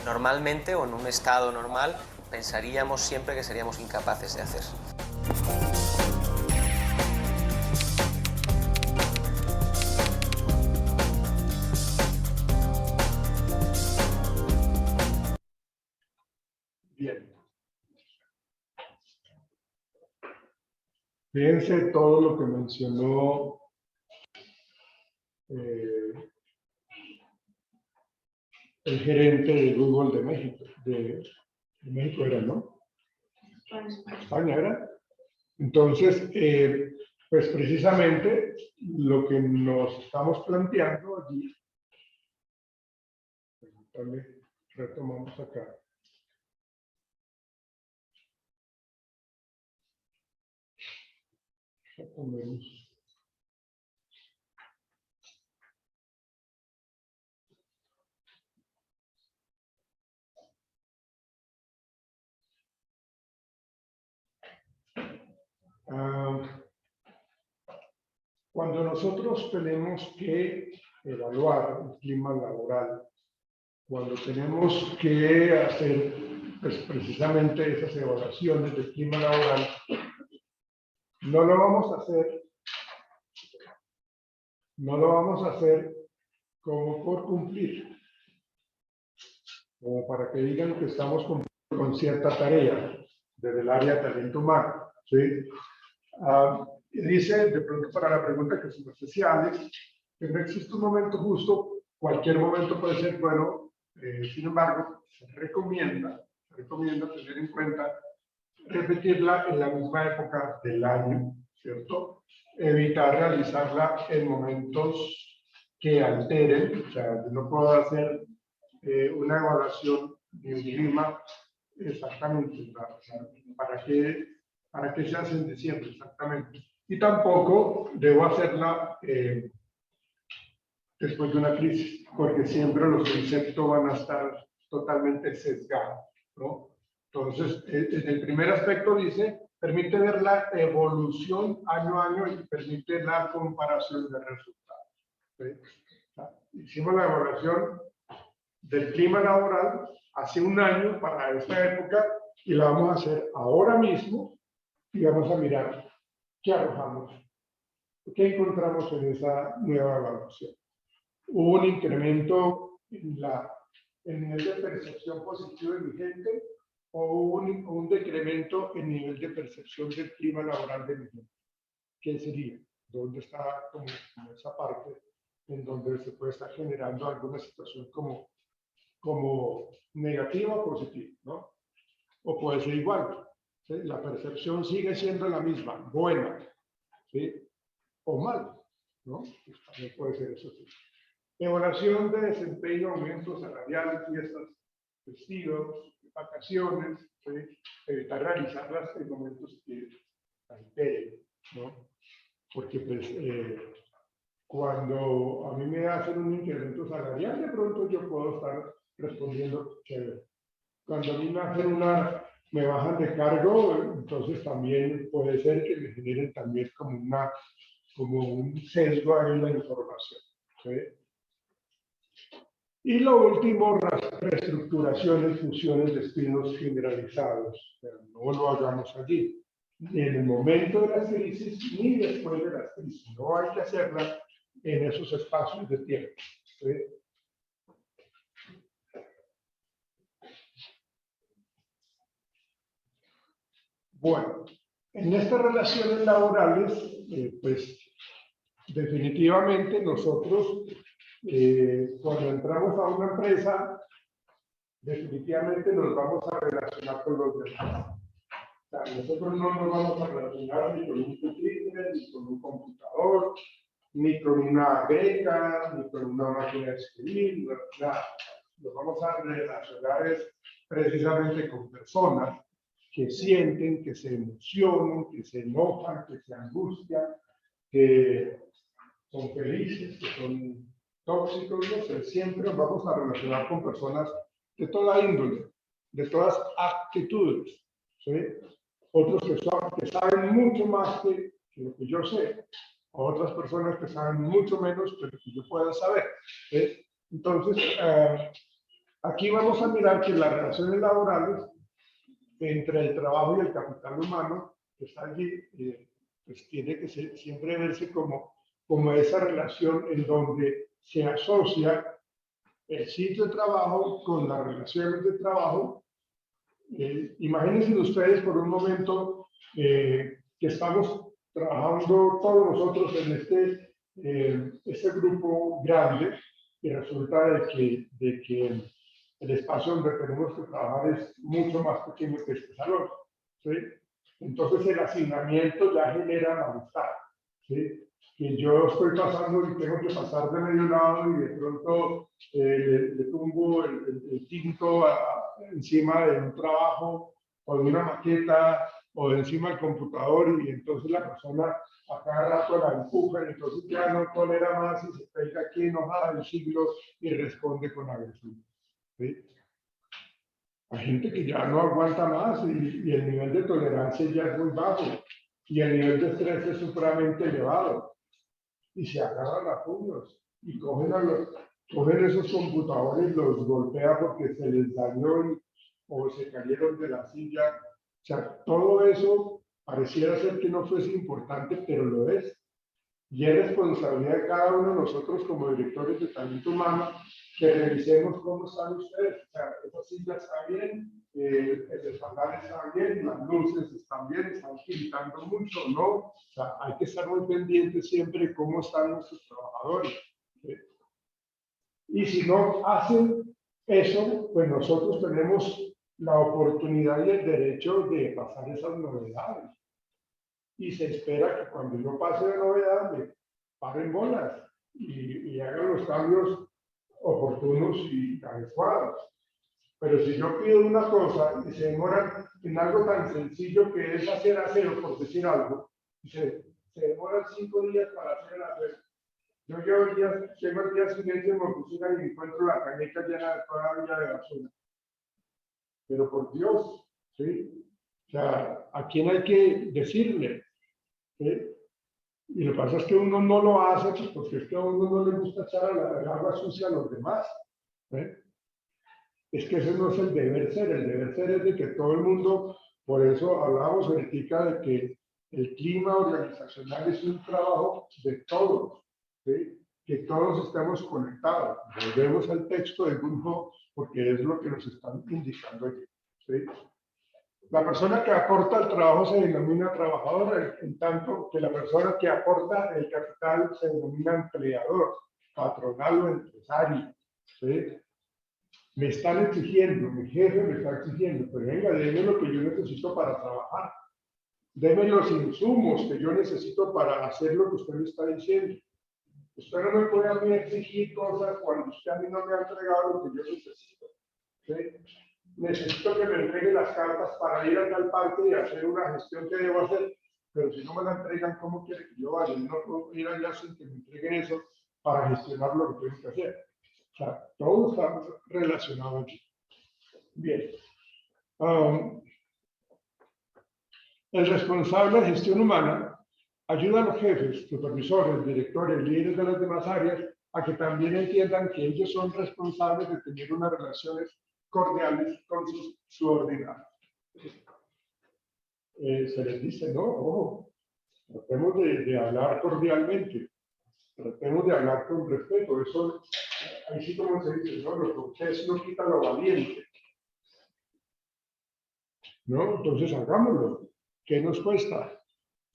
normalmente, o en un estado normal, pensaríamos siempre que seríamos incapaces de hacer. Bien. Fíjense todo lo que mencionó el gerente de Google de México. De México era, ¿no? España era. Entonces, pues precisamente lo que nos estamos planteando allí, retomamos acá. Cuando nosotros tenemos que evaluar el clima laboral, cuando tenemos que hacer pues, precisamente esas evaluaciones del clima laboral, no lo vamos a hacer como por cumplir, como para que digan que estamos cumpliendo. con cierta tarea desde el área de talento humano, ¿sí? Y dice, de pronto para la pregunta que son especiales, que no existe un momento justo, cualquier momento puede ser bueno, sin embargo, se recomienda tener en cuenta repetirla en la misma época del año, ¿cierto? Evitar realizarla en momentos que alteren, o sea, yo no puedo hacer una evaluación de un clima exactamente, ¿para qué se hace en diciembre exactamente? Y tampoco debo hacerla después de una crisis, porque siempre los conceptos van a estar totalmente sesgados, ¿no? Entonces, en el primer aspecto dice, permite ver la evolución año a año y permite la comparación de resultados, ¿sí? Hicimos la evaluación del clima laboral hace un año para esta época y la vamos a hacer ahora mismo y vamos a mirar qué arrojamos, qué encontramos en esa nueva evaluación. Hubo un incremento en el nivel de percepción positiva de mi gente o hubo un decremento en nivel de percepción del clima laboral de mi gente. ¿Qué sería? ¿Dónde está como esa parte en donde se puede estar generando alguna situación como negativa o positiva, ¿no? O puede ser igual, ¿sí? La percepción sigue siendo la misma, buena, ¿sí? O mal, ¿no? Pues también puede ser eso, sí. Evaluación de desempeño, aumento salarial, fiestas, festivos, vacaciones, ¿sí? Evitar realizarlas en momentos que alteren, ¿no? Porque pues cuando a mí me hacen un incremento salarial, de pronto yo puedo estar respondiendo chévere. Cuando a mí me bajan de cargo, entonces también puede ser que me generen también como un sesgo en la información, ¿sí? Y lo último, reestructuraciones, fusiones, despidos generalizados. Pero no lo hagamos allí, ni en el momento de las crisis, ni después de las crisis. No hay que hacerla en esos espacios de tiempo, ¿sí? Bueno, en estas relaciones laborales, pues definitivamente nosotros, cuando entramos a una empresa, definitivamente nos vamos a relacionar con los demás. O sea, nosotros no nos vamos a relacionar ni con un pupitre, ni con un computador, ni con una beca, ni con una máquina de escribir, nada. Nos vamos a relacionar precisamente con personas que sienten, que se emocionan, que se enojan, que se angustian, que son felices, que son tóxicos, no sé, siempre nos vamos a relacionar con personas de toda índole, de todas actitudes, ¿sí? Otros que saben mucho más que lo que yo sé, otras personas que saben mucho menos que lo que yo pueda saber, ¿sí? Entonces, aquí vamos a mirar que las relaciones laborales entre el trabajo y el capital humano, que está allí, pues tiene que siempre verse como esa relación en donde se asocia el sitio de trabajo con las relaciones de trabajo. Imagínense ustedes por un momento que estamos trabajando todos nosotros en este grupo grande y resulta de que el espacio donde tenemos que trabajar es mucho más pequeño que este salón, ¿sí? Entonces el asignamiento ya genera malestar, ¿sí? Que yo estoy pasando y tengo que pasar de medio lado y de pronto le tumbo el tinto encima de un trabajo o de una maqueta o de encima del computador y entonces la persona a cada rato la empuja y entonces ya no tolera más y se pega aquí enojada del siglo y responde con agresión, ¿sí? Hay gente que ya no aguanta más y el nivel de tolerancia ya es muy bajo y el nivel de estrés es supremamente elevado y se agarran a puños y cogen esos computadores, los golpea porque se les dañó o se cayeron de la silla. O sea, todo eso pareciera ser que no fuese importante, pero lo es. Y es responsabilidad de cada uno de nosotros como directores de talento humano que revisemos cómo están ustedes. O sea, esa silla está bien, el espaldar está bien, las luces están bien, están gritando mucho, ¿no? O sea, hay que estar muy pendientes siempre de cómo están nuestros trabajadores. ¿Sí? Y si no hacen eso, pues nosotros tenemos la oportunidad y el derecho de pasar esas novedades. Y se espera que cuando yo pase la novedad me paren bolas y hagan los cambios oportunos y adecuados. Pero si yo pido una cosa y se demora en algo tan sencillo que es hacer aseo, por decir algo, y se demoran 5 días para hacer el aseo. Yo llego el día siguiente en mi oficina y encuentro la caneca llena de toda la olla de basura. Pero por Dios, ¿sí? O sea, ¿a quién hay que decirle? ¿Sí? Y lo que pasa es que uno no lo hace pues, porque es que a uno no le gusta echar el agua sucia a los demás. ¿Eh? Es que ese no es el deber ser es de que todo el mundo, por eso hablamos ahorita de que el clima organizacional es un trabajo de todos, ¿sí? Que todos estemos conectados. Volvemos al texto del grupo porque es lo que nos están indicando aquí. ¿Sí? La persona que aporta el trabajo se denomina trabajador, en tanto que la persona que aporta el capital se denomina empleador, patronal o empresario. ¿Sí? Me están exigiendo, mi jefe me está exigiendo, pero venga, déme lo que yo necesito para trabajar. Deme los insumos que yo necesito para hacer lo que usted me está diciendo. Usted no me puede a mí exigir cosas cuando usted a mí no me ha entregado lo que yo necesito. ¿Sí? Necesito que me entregue las cartas para ir a tal parte y hacer una gestión que debo hacer, pero si no me la entregan, ¿cómo quiere que yo vaya? Yo no puedo ir allá sin que me entreguen eso para gestionar lo que tengo que hacer. O sea, todo está relacionado aquí. Bien. El responsable de gestión humana ayuda a los jefes, supervisores, directores, líderes de las demás áreas a que también entiendan que ellos son responsables de tener unas relaciones cordiales con sus subordinados. Se les dice, no, ojo, tratemos de hablar cordialmente, tratemos de hablar con respeto. Eso, ahí sí como se dice, no, lo cortés no quita lo valiente. ¿No? Entonces hagámoslo. ¿Qué nos cuesta?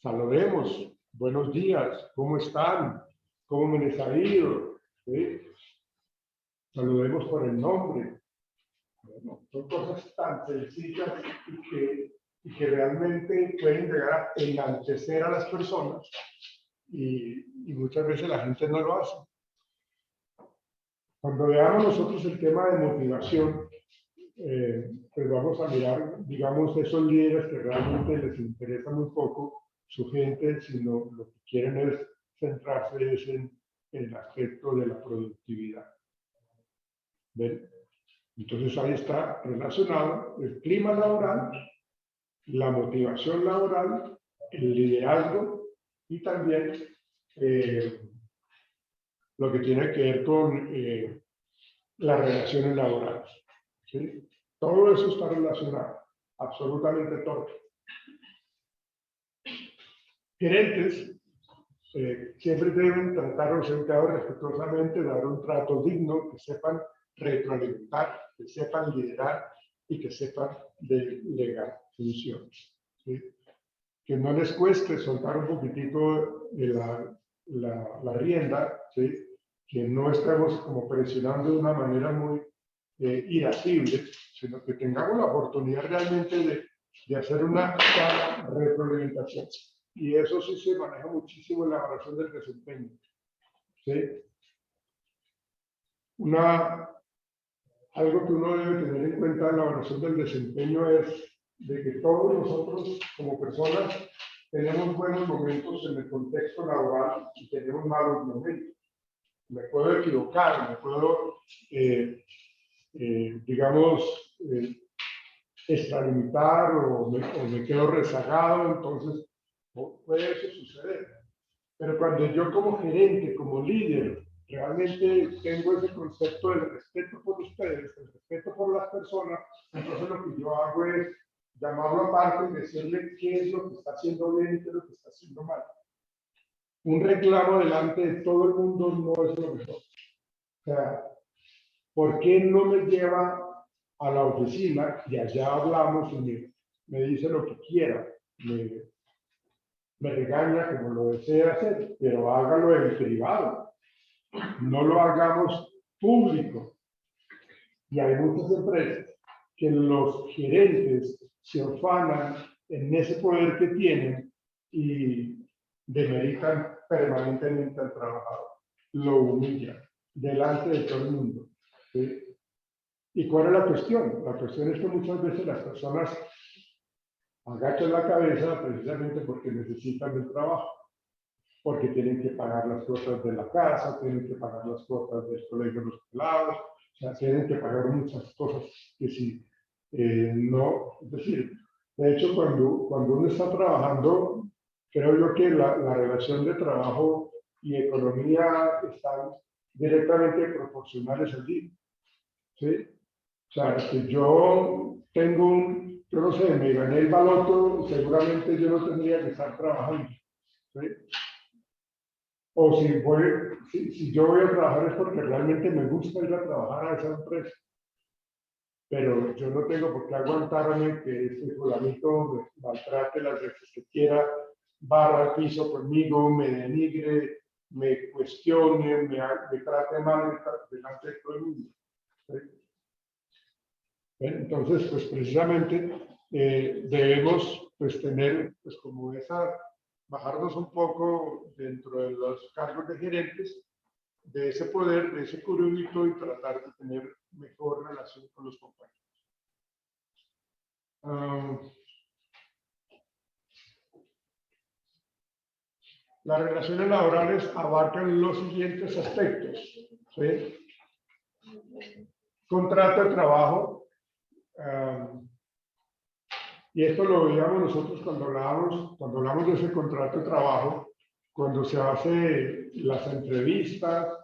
Saludemos. Buenos días. ¿Cómo están? ¿Cómo me les ha ido? ¿Sí? Saludemos por el nombre. Bueno, son cosas tan sencillas y que realmente pueden llegar a enaltecer a las personas y muchas veces la gente no lo hace. Cuando veamos nosotros el tema de motivación, pues vamos a mirar, digamos, esos líderes que realmente les interesa muy poco su gente, sino lo que quieren es centrarse en el aspecto de la productividad. ¿Ven? Entonces ahí está relacionado el clima laboral, la motivación laboral, el liderazgo y también lo que tiene que ver con las relaciones laborales. ¿Sí? Todo eso está relacionado, absolutamente todo. Gerentes siempre deben tratar a los empleados respetuosamente, dar un trato digno, que sepan retroalimentar, que sepan liderar y que sepan delegar funciones. ¿Sí? Que no les cueste soltar un poquitito de la rienda, ¿sí? Que no estemos como presionando de una manera muy irascible, sino que tengamos la oportunidad realmente de hacer una sana retroalimentación. Y eso sí se maneja muchísimo en la evaluación del desempeño. ¿Sí? Algo que uno debe tener en cuenta en la evaluación del desempeño es de que todos nosotros como personas tenemos buenos momentos en el contexto laboral y tenemos malos momentos. Me puedo equivocar, me puedo, digamos, extralimitar o me quedo rezagado, entonces puede eso suceder. Pero cuando yo como gerente, como líder, realmente tengo ese concepto del respeto por ustedes, el respeto por las personas, entonces lo que yo hago es llamarlo aparte y decirle qué es lo que está haciendo bien y qué es lo que está haciendo mal. un reclamo delante de todo el mundo no es lo mejor. O sea, ¿por qué no me lleva a la oficina y allá hablamos y me dice lo que quiera? Me regaña como lo desea hacer, pero hágalo en privado, no lo hagamos público. Y hay muchas empresas que los gerentes se ufanan en ese poder que tienen y demeritan permanentemente al trabajador, lo humillan delante de todo el mundo. ¿Sí? ¿Y cuál es la cuestión? La cuestión es que muchas veces las personas agachan la cabeza precisamente porque necesitan el trabajo, porque tienen que pagar las cuotas de la casa, tienen que pagar las cuotas del colegio de los pelados, o sea, tienen que pagar muchas cosas que si no, es decir, de hecho cuando uno está trabajando, creo yo que la relación de trabajo y economía están directamente proporcionales allí, ¿sí? O sea, si yo tengo yo no sé, me gané el baloto, seguramente yo no tendría que estar trabajando, ¿sí? O si yo voy a trabajar es porque realmente me gusta ir a trabajar a esa empresa. Pero yo no tengo por qué aguantarme que este fulanito me maltrate las veces que quiera, barra al piso conmigo, me denigre, me cuestione, me trate mal delante de todo el mundo. ¿Sí? Entonces, pues precisamente debemos pues tener pues como bajarnos un poco dentro de los cargos de gerentes, de ese poder, de ese currículo y tratar de tener mejor relación con los compañeros. Las relaciones laborales abarcan los siguientes aspectos, ¿sí? Contrato de trabajo, y esto lo veíamos nosotros cuando hablamos de ese contrato de trabajo, cuando se hace las entrevistas,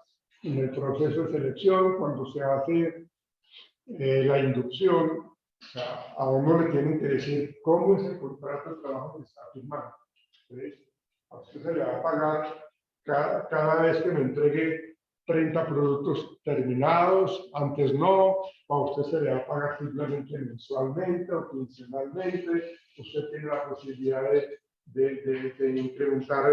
en el proceso de selección, cuando se hace la inducción, o sea, a uno le tienen que decir cómo es el contrato de trabajo que está firmando. ¿Sí? A usted se le va a pagar cada vez que me entregue 30 productos terminados, antes no, a usted se le va a pagar simplemente mensualmente o quincenalmente, usted tiene la posibilidad de incrementar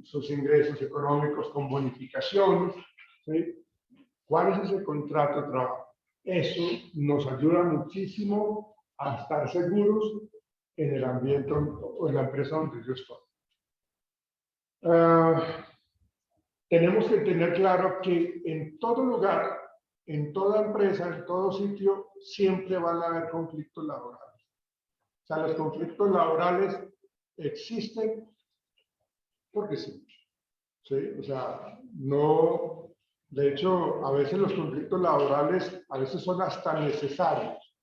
sus ingresos económicos con bonificaciones. ¿Sí? ¿Cuál es ese contrato de trabajo? Eso nos ayuda muchísimo a estar seguros en el ambiente o en la empresa donde yo estoy. Tenemos que tener claro que en todo lugar, en toda empresa, en todo sitio, siempre van a haber conflictos laborales. O sea, los conflictos laborales existen porque sí. ¿Sí? O sea, no, de hecho, a veces los conflictos laborales a veces son hasta necesarios.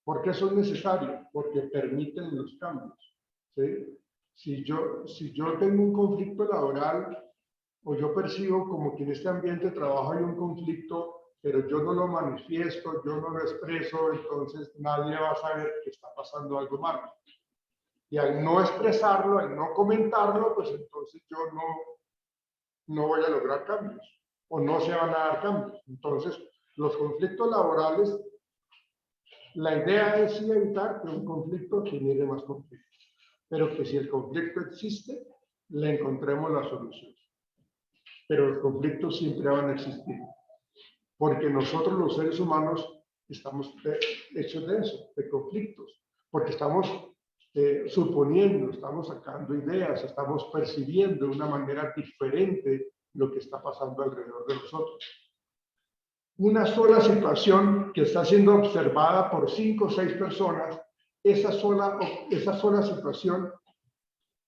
¿Por qué son necesarios? Porque permiten los cambios. ¿Sí? Si yo tengo un conflicto laboral o yo percibo como que en este ambiente de trabajo hay un conflicto, pero yo no lo manifiesto, yo no lo expreso, entonces nadie va a saber que está pasando algo malo. Y al no expresarlo, al no comentarlo, pues entonces yo no voy a lograr cambios o no se van a dar cambios. Entonces, los conflictos laborales, la idea es evitar que un conflicto genere más conflictos, pero que si el conflicto existe, le encontremos la solución. Pero los conflictos siempre van a existir, porque nosotros los seres humanos estamos hechos de eso, de conflictos, porque estamos suponiendo, estamos sacando ideas, estamos percibiendo de una manera diferente lo que está pasando alrededor de nosotros. Una sola situación que está siendo observada por 5 o 6 personas, esa sola situación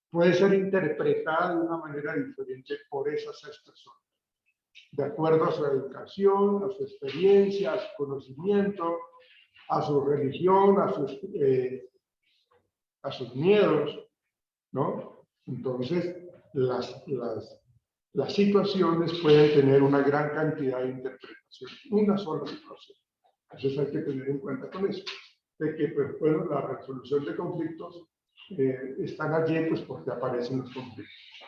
puede ser interpretada de una manera diferente por esas 6 personas, de acuerdo a su educación, a su experiencia, a su conocimiento, a su religión, a sus miedos, ¿no? Entonces, las situaciones pueden tener una gran cantidad de interpretaciones, una sola situación. Entonces hay que tener en cuenta con eso, de que pues, bueno, la resolución de conflictos están allí pues porque aparecen los conflictos.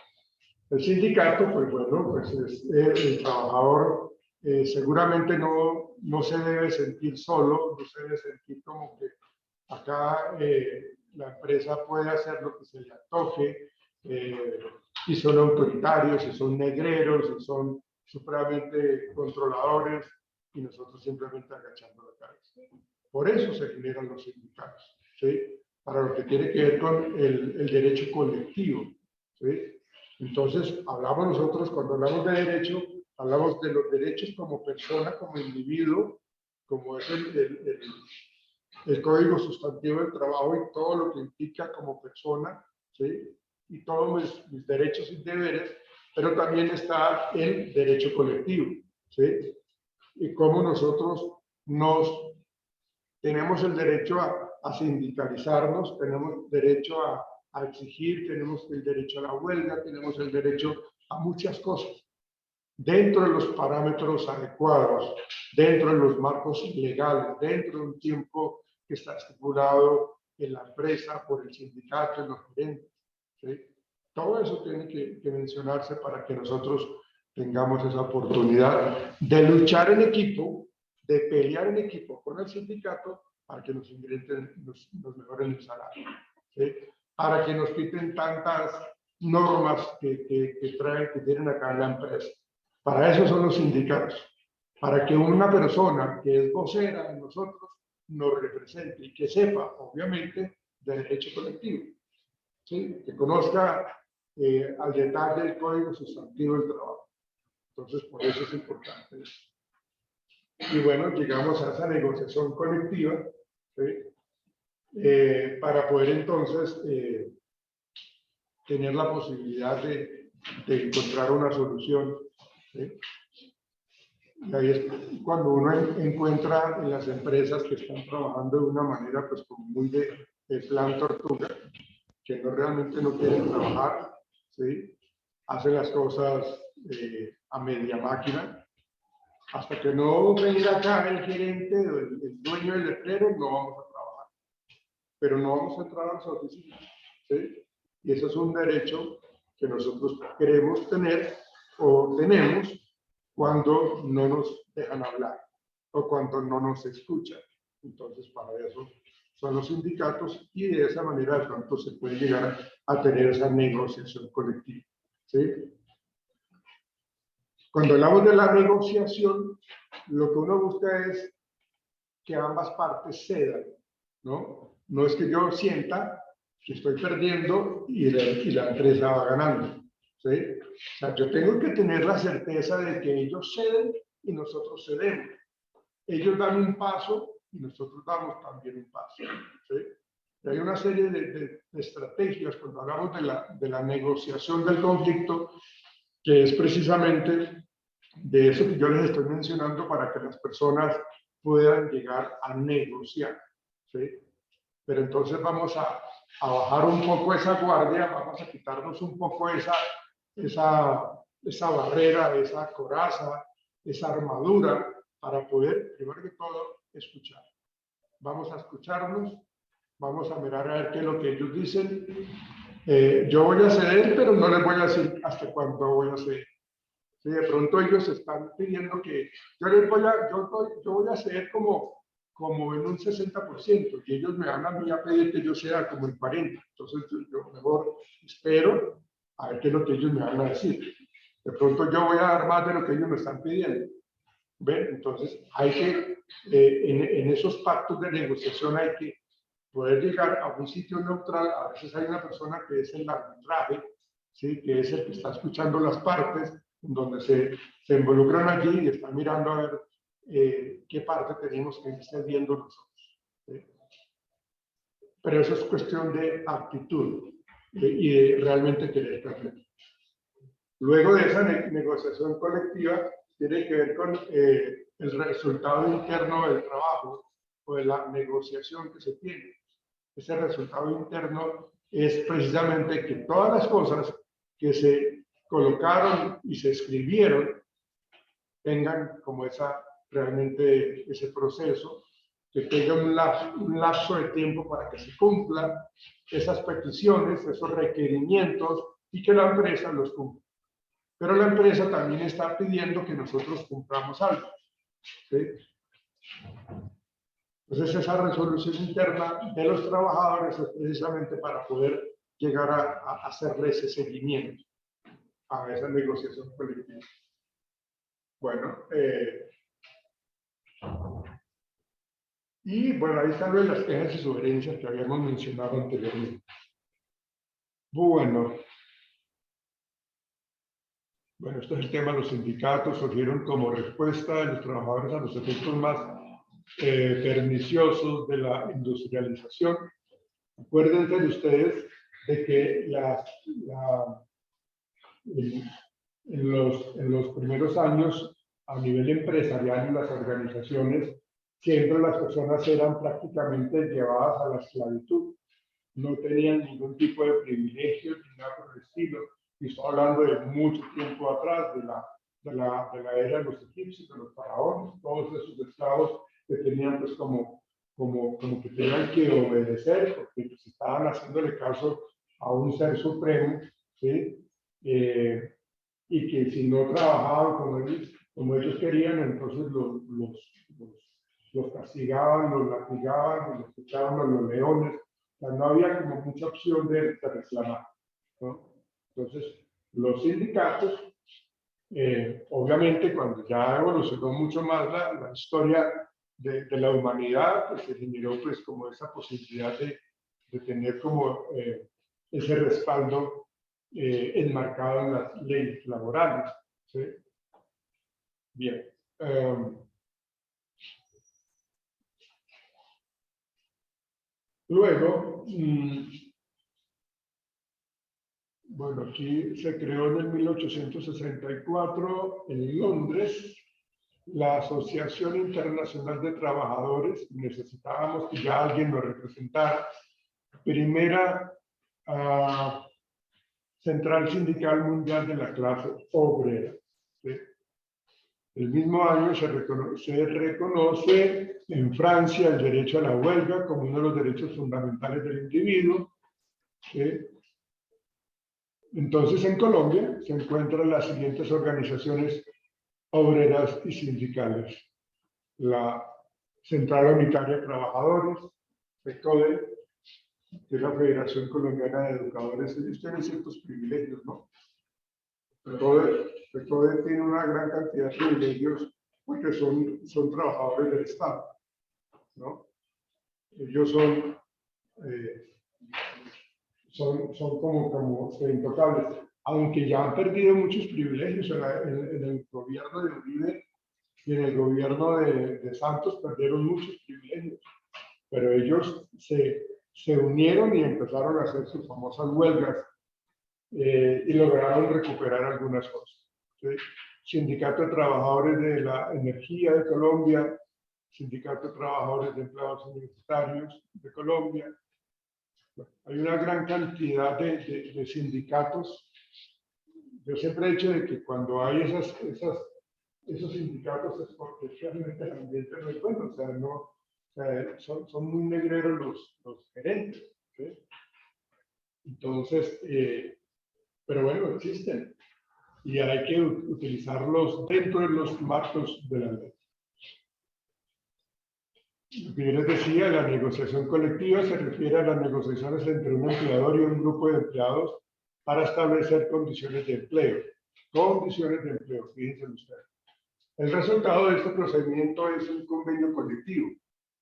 El sindicato, pues bueno, pues es el trabajador seguramente no se debe sentir solo, no se debe sentir como que acá la empresa puede hacer lo que se le antoje, y son autoritarios, y son negreros, y son supremamente controladores, y nosotros simplemente agachando la cabeza. Por eso se generan los sindicatos, ¿sí? Para lo que tiene que ver con el derecho colectivo, ¿sí? Entonces, hablamos nosotros, cuando hablamos de derecho, hablamos de los derechos como persona, como individuo, como es el Código Sustantivo del Trabajo y todo lo que implica como persona, ¿sí? Y todos mis derechos y deberes, pero también está el derecho colectivo, ¿sí? Y cómo nosotros tenemos el derecho a sindicalizarnos, tenemos derecho a exigir, tenemos el derecho a la huelga, tenemos el derecho a muchas cosas, dentro de los parámetros adecuados, dentro de los marcos legales, dentro de un tiempo que está estipulado en la empresa por el sindicato, en los gerentes, ¿sí? Todo eso tiene que mencionarse para que nosotros tengamos esa oportunidad de luchar en equipo, de pelear en equipo con el sindicato para que nos mejoren el salario, ¿sí? Para que nos quiten tantas normas que tienen acá en la empresa. Para eso son los sindicatos, para que una persona que es vocera de nosotros nos represente y que sepa, obviamente, de derecho colectivo, ¿sí? Que conozca al detalle el Código Sustantivo del Trabajo. Entonces, por eso es importante eso. Y bueno, llegamos a esa negociación colectiva, ¿sí? Para poder entonces tener la posibilidad de encontrar una solución, ¿sí? Y ahí es cuando uno encuentra en las empresas que están trabajando de una manera pues como muy de plan tortuga, que realmente no quieren trabajar, ¿sí? Hacen las cosas a media máquina. Hasta que no venga acá el gerente o el dueño del letrero, no vamos a trabajar. Pero no vamos a entrar a las oficinas, ¿sí? Y eso es un derecho que nosotros queremos tener o tenemos cuando no nos dejan hablar o cuando no nos escuchan. Entonces, para eso son los sindicatos y de esa manera de pronto se puede llegar a tener esa negociación colectiva, ¿sí? Cuando hablamos de la negociación, lo que uno busca es que ambas partes cedan, ¿no? No es que yo sienta que estoy perdiendo y la empresa va ganando, ¿sí? O sea, yo tengo que tener la certeza de que ellos ceden y nosotros cedemos. Ellos dan un paso y nosotros damos también un paso, ¿sí? Y hay una serie de estrategias cuando hablamos de la negociación del conflicto, que es precisamente de eso que yo les estoy mencionando para que las personas puedan llegar a negociar, ¿sí? Pero entonces vamos a bajar un poco esa guardia, vamos a quitarnos un poco esa barrera, esa coraza, esa armadura, para poder, primero que todo, escuchar. Vamos a escucharnos, vamos a mirar a ver qué es lo que ellos dicen. Yo voy a ceder, pero no les voy a decir hasta cuándo voy a ceder. Si de pronto ellos están pidiendo que yo voy a ceder como en un 60%, y ellos me van a mí a pedir que yo sea como el 40%. Entonces yo mejor espero a ver qué es lo que ellos me van a decir. De pronto yo voy a dar más de lo que ellos me están pidiendo. ¿Ven? Entonces hay que, en esos pactos de negociación hay que poder llegar a un sitio neutral. A veces hay una persona que es el arbitraje, ¿sí? Que es el que está escuchando las partes, donde se involucran allí y están mirando a ver qué parte tenemos que estar viendo nosotros, ¿sí? Pero eso es cuestión de actitud y de realmente querer hacer. Luego de esa negociación colectiva, tiene que ver con el resultado interno del trabajo o de la negociación que se tiene. Ese resultado interno es precisamente que todas las cosas que se colocaron y se escribieron tengan como realmente ese proceso, que tenga un lapso de tiempo para que se cumplan esas peticiones, esos requerimientos y que la empresa los cumpla. pero la empresa también está pidiendo que nosotros cumplamos algo. ¿Sí? Entonces, esa resolución interna de los trabajadores es precisamente para poder llegar a hacerle ese seguimiento a esa negociación colectiva. Bueno, y bueno, ahí están las quejas y sugerencias que habíamos mencionado anteriormente. Bueno, esto es el tema de los sindicatos, surgieron como respuesta de los trabajadores a los efectos más perniciosos de la industrialización. Acuérdense de ustedes de que en los primeros años, a nivel empresarial y las organizaciones, siempre las personas eran prácticamente llevadas a la esclavitud. No tenían ningún tipo de privilegios ni nada por el estilo. Y estoy hablando de mucho tiempo atrás, de la era de los egipcios, de los faraones, todos esos esclavos que tenían pues como que tenían que obedecer, porque pues, estaban haciéndole caso a un ser supremo, ¿sí? Y que si no trabajaban como ellos querían, entonces los castigaban, los latigaban, los echaban a los leones. O sea, no había como mucha opción de reclamar, ¿no? Entonces, los sindicatos, obviamente, cuando ya evolucionó mucho más la historia de la humanidad, pues se generó pues como esa posibilidad de tener como ese respaldo enmarcado en las leyes laborales, ¿sí? Bien. Luego, bueno, aquí se creó en el 1864 en Londres la Asociación Internacional de Trabajadores. Necesitábamos que ya alguien nos representara. Primera Central Sindical Mundial de la Clase Obrera. ¿Sí? El mismo año se reconoce en Francia el derecho a la huelga como uno de los derechos fundamentales del individuo. ¿Sí? Entonces, en Colombia se encuentran las siguientes organizaciones obreras y sindicales: la Central Unitaria de Trabajadores, FECODE, que es la Federación Colombiana de Educadores. Ellos tienen ciertos privilegios, ¿no? FECODE tiene una gran cantidad de privilegios porque son trabajadores del Estado, ¿no? Ellos son como intocables, aunque ya han perdido muchos privilegios en el gobierno de Uribe y en el gobierno de Santos perdieron muchos privilegios, pero ellos se unieron y empezaron a hacer sus famosas huelgas y lograron recuperar algunas cosas. ¿Sí? Sindicato de Trabajadores de la Energía de Colombia, Sindicato de Trabajadores de Empleados Universitarios de Colombia. Hay una gran cantidad de sindicatos. Yo siempre he dicho de que cuando hay esos sindicatos es porque realmente el ambiente no es bueno, o sea, son muy negreros los gerentes, ¿sí? Entonces, pero bueno, existen y hay que utilizarlos dentro de los marcos de la ley. Lo que yo les decía, la negociación colectiva se refiere a las negociaciones entre un empleador y un grupo de empleados para establecer condiciones de empleo. Condiciones de empleo, fíjense ustedes. El resultado de este procedimiento es un convenio colectivo.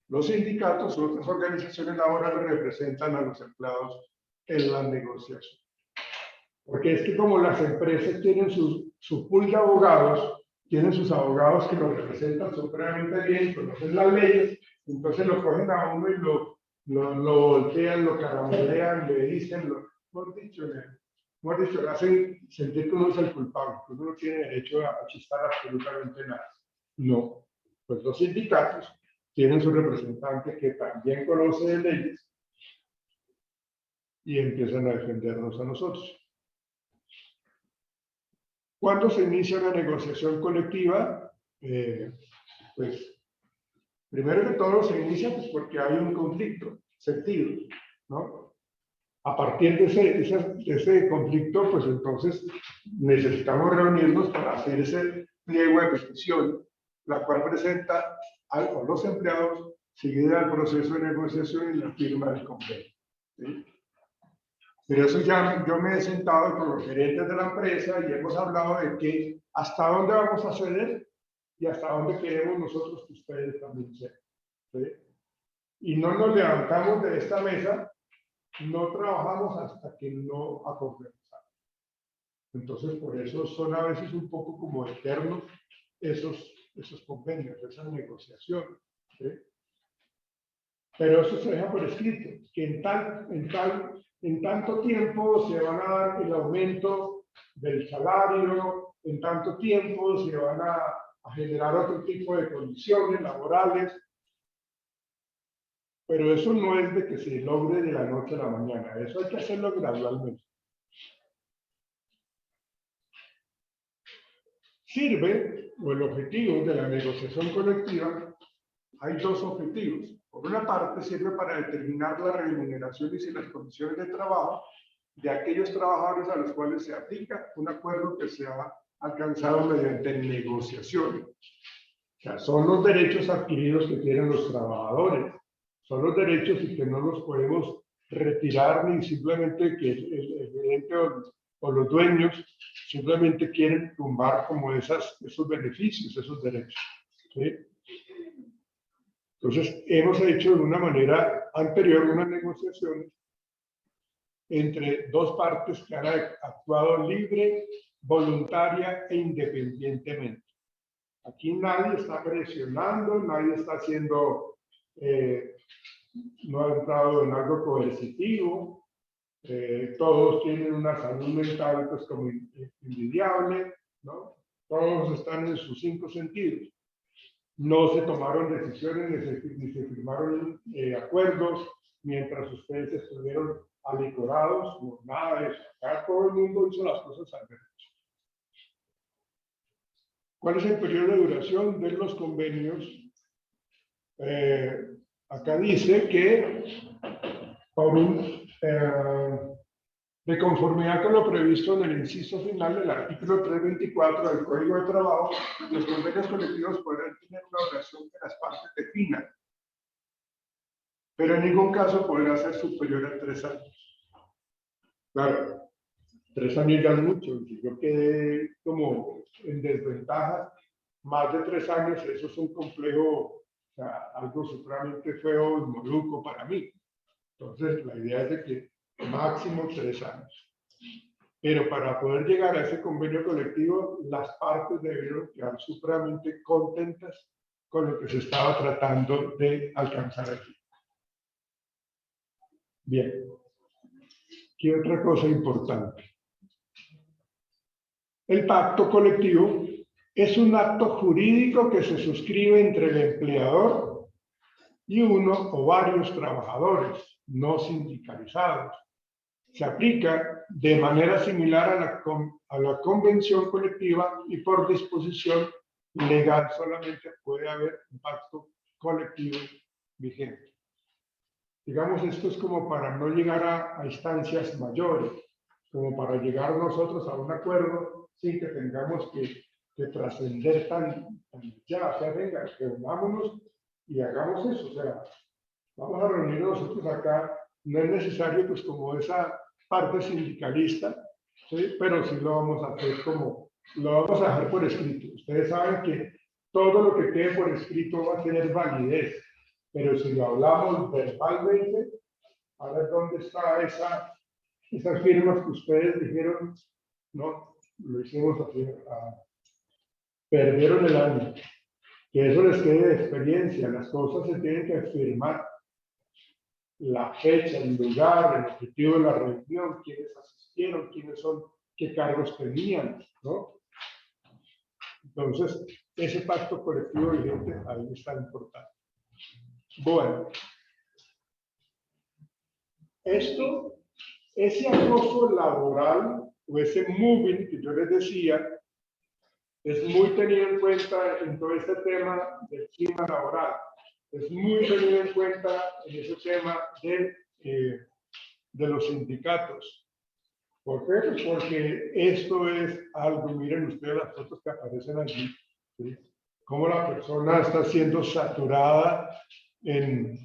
Los sindicatos u otras organizaciones laborales representan a los empleados en la negociación. Porque es que como las empresas tienen su pool de abogados, tienen sus abogados que los representan supremamente bien, conocen las leyes, entonces lo cogen a uno y lo voltean, lo caramolean, le dicen, le hacen sentir que uno es el culpable, que uno no tiene derecho a chistar absolutamente nada. No, pues los sindicatos tienen su representante que también conoce de leyes y empiezan a defendernos a nosotros. ¿Cuándo se inicia una negociación colectiva? Pues, primero que todo se inicia pues, porque hay un conflicto sentido, ¿no? A partir de ese conflicto, pues entonces necesitamos reunirnos para hacer ese pliego de petición, la cual presenta a los empleados, seguida al proceso de negociación y la firma del convenio. ¿Sí? Pero eso ya yo me he sentado con los gerentes de la empresa y hemos hablado de que hasta dónde vamos a ceder y hasta dónde queremos nosotros que ustedes también sean. ¿Sí? Y no nos levantamos de esta mesa, no trabajamos hasta que no acordemos. Entonces, por eso son a veces un poco como eternos esos convenios, esa negociación. ¿Sí? Pero eso se deja por escrito, que en tanto tiempo se van a dar el aumento del salario, en tanto tiempo se van a generar otro tipo de condiciones laborales, pero eso no es de que se logre de la noche a la mañana, eso hay que hacerlo gradualmente. Sirve, o el objetivo de la negociación colectiva, hay dos objetivos. Por una parte, sirve para determinar las remuneraciones y las condiciones de trabajo de aquellos trabajadores a los cuales se aplica un acuerdo que se ha alcanzado mediante negociación. O sea, son los derechos adquiridos que tienen los trabajadores, son los derechos y que no los podemos retirar ni simplemente que el gerente o los dueños simplemente quieren tumbar como esos beneficios, esos derechos. ¿Sí? Entonces, hemos hecho de una manera anterior una negociación entre dos partes que han actuado libre, voluntaria e independientemente. Aquí nadie está presionando, nadie está haciendo, no ha entrado en algo coercitivo, todos tienen una salud mental pues como invidiable, ¿no? Todos están en sus 5 sentidos. No se tomaron decisiones ni se firmaron acuerdos mientras ustedes estuvieron alicorados, no, nada de eso. Acá todo el mundo hizo las cosas al derecho. ¿Cuál es el periodo de duración de los convenios? Acá dice que por de conformidad con lo previsto en el inciso final del artículo 324 del Código de Trabajo, los convenios colectivos podrán tener una duración que las partes definan, pero en ningún caso podrá ser superior a 3 años. Claro, 3 años ya es mucho. Si yo quedé como en desventaja, más de 3 años, eso es un complejo, o sea, algo supremamente feo y maluco para mí. Entonces, la idea es de que máximo 3 años. Pero para poder llegar a ese convenio colectivo, las partes debieron quedar supremamente contentas con lo que se estaba tratando de alcanzar aquí. Bien. ¿Qué otra cosa importante? El pacto colectivo es un acto jurídico que se suscribe entre el empleador y uno o varios trabajadores no sindicalizados. Se aplica de manera similar a la convención colectiva y por disposición legal solamente puede haber un pacto colectivo vigente. Digamos, esto es como para no llegar a instancias mayores, como para llegar nosotros a un acuerdo sin que tengamos que trascender tan ya, o sea, venga, reunámonos y hagamos eso, o sea, vamos a reunirnos nosotros acá, no es necesario pues como esa parte sindicalista, ¿sí? Pero sí lo vamos a hacer lo vamos a dejar por escrito. Ustedes saben que todo lo que quede por escrito va a tener validez, pero si lo hablamos verbalmente, a ver dónde está esas firmas que ustedes dijeron, no, lo hicimos así, perdieron el año. Que eso les quede de experiencia, las cosas se tienen que firmar. La fecha, el lugar, el objetivo de la reunión, quiénes asistieron, quiénes son, qué cargos tenían, ¿no? Entonces, ese pacto colectivo vigente ahí está importante. Bueno, ese acoso laboral o ese moving que yo les decía, es muy tenido en cuenta en todo este tema del clima laboral. Es muy tenido en cuenta en ese tema de los sindicatos. ¿Por qué? Pues porque esto es algo, miren ustedes las fotos que aparecen allí, ¿sí? Cómo la persona está siendo saturada en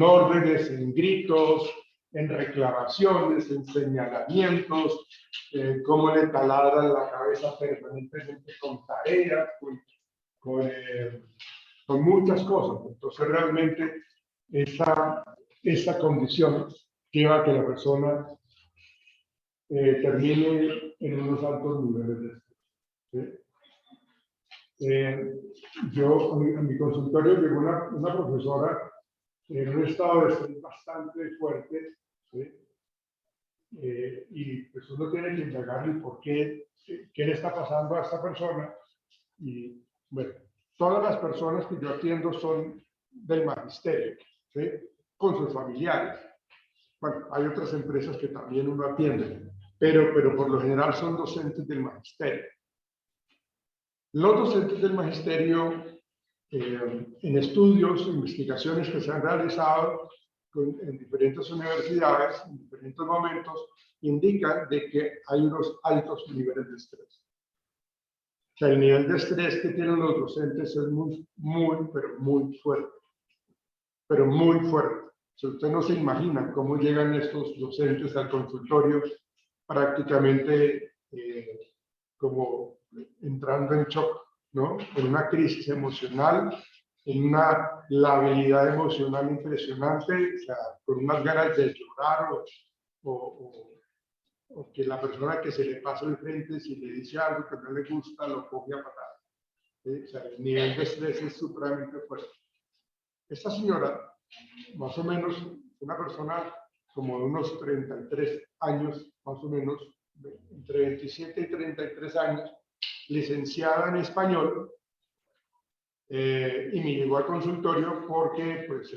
órdenes, en gritos, en reclamaciones, en señalamientos, cómo le taladran la cabeza permanentemente con tareas, con muchas cosas. Entonces realmente esa condición lleva a que la persona termine en unos altos niveles de estrés, ¿sí? A mi consultorio llegó una profesora en un estado de estrés bastante fuerte, ¿sí? Y pues uno tiene que indagarle por qué le está pasando a esta persona. Y bueno, todas las personas que yo atiendo son del magisterio, ¿sí? Con sus familiares. Bueno, hay otras empresas que también uno atiende, pero por lo general son docentes del magisterio. Los docentes del magisterio, en estudios, investigaciones que se han realizado en diferentes universidades, en diferentes momentos, indican de que hay unos altos niveles de estrés. O sea, el nivel de estrés que tienen los docentes es pero muy fuerte. Pero muy fuerte. O sea, usted no se imagina cómo llegan estos docentes al consultorio prácticamente como entrando en shock, ¿no? En una crisis emocional, en una labilidad emocional impresionante, o sea, con unas ganas de llorar o que la persona que se le pasa al frente, si le dice algo que no le gusta, lo coge a patada. ¿Sí? O sea, el nivel de estrés es supremamente fuerte. Esta señora, más o menos, una persona como de unos 33 años, más o menos, entre 27 y 33 años, licenciada en español, y me llegó al consultorio porque pues,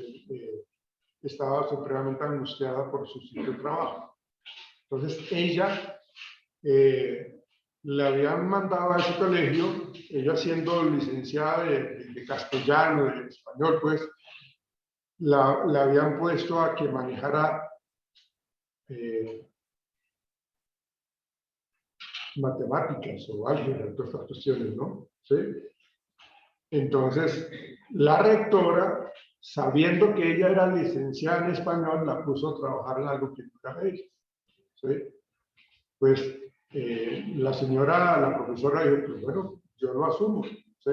estaba supremamente angustiada por su sitio de trabajo. Entonces ella le habían mandado a ese colegio, ella siendo licenciada de castellano, de español, pues, la habían puesto a que manejara matemáticas o álgebra, todas estas cuestiones, ¿no? ¿Sí? Entonces, la rectora, sabiendo que ella era licenciada en español, la puso a trabajar en algo que no era de ella. ¿Sí? Pues la señora, la profesora dijo, pues bueno, yo lo asumo. ¿Sí?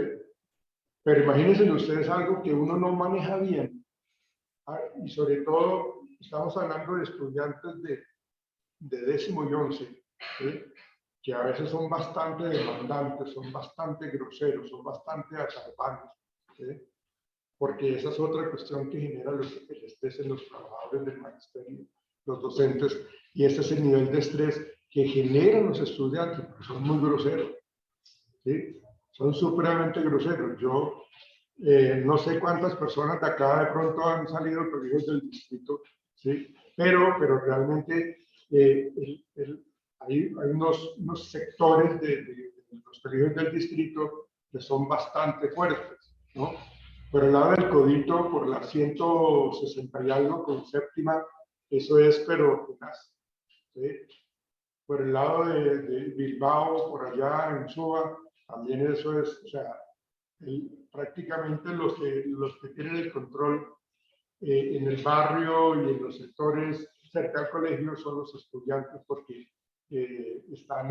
Pero imagínense ustedes algo que uno no maneja bien. Y sobre todo, estamos hablando de estudiantes de décimo y 11, ¿sí? Que a veces son bastante demandantes, son bastante groseros, son bastante azarpados, ¿sí? Porque esa es otra cuestión que genera el estrés en los trabajadores del magisterio, los docentes, y ese es el nivel de estrés que generan los estudiantes, porque son muy groseros, ¿sí? Son supremamente groseros. Yo no sé cuántas personas de acá de pronto han salido colegios del distrito, ¿sí? Pero realmente hay unos sectores de los colegios del distrito que son bastante fuertes, ¿no? Por el lado del Codito, por la 160 y algo con séptima, eso es pero tenaz, ¿sí? Por el lado de Bilbao, por allá en Suba, también eso es, o sea, prácticamente los que tienen el control en el barrio y en los sectores cerca al colegio son los estudiantes porque están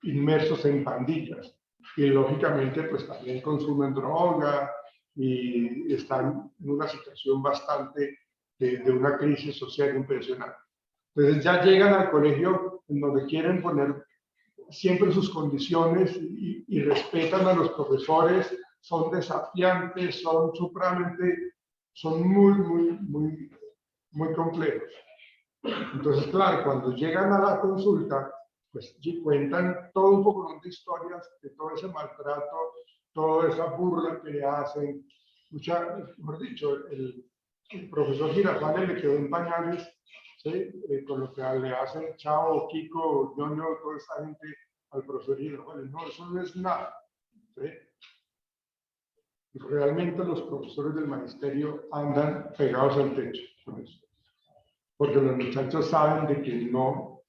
inmersos en pandillas y lógicamente pues también consumen droga y están en una situación bastante de una crisis social impresionante. Entonces ya llegan al colegio en donde quieren poner siempre sus condiciones y respetan a los profesores, son desafiantes, son supremamente, son muy complejos. Entonces, claro, cuando llegan a la consulta, pues cuentan todo un poco de historias de todo ese maltrato, toda esa burla que le hacen. Mejor dicho, el profesor Girafales le quedó en pañales, ¿sí? Con lo que le hacen Chao, Kiko, Ñoño, toda esa gente al profesor Girafales. No, eso no es nada. ¿Sí? Realmente los profesores del magisterio andan pegados al techo con eso. porque los muchachos saben de que no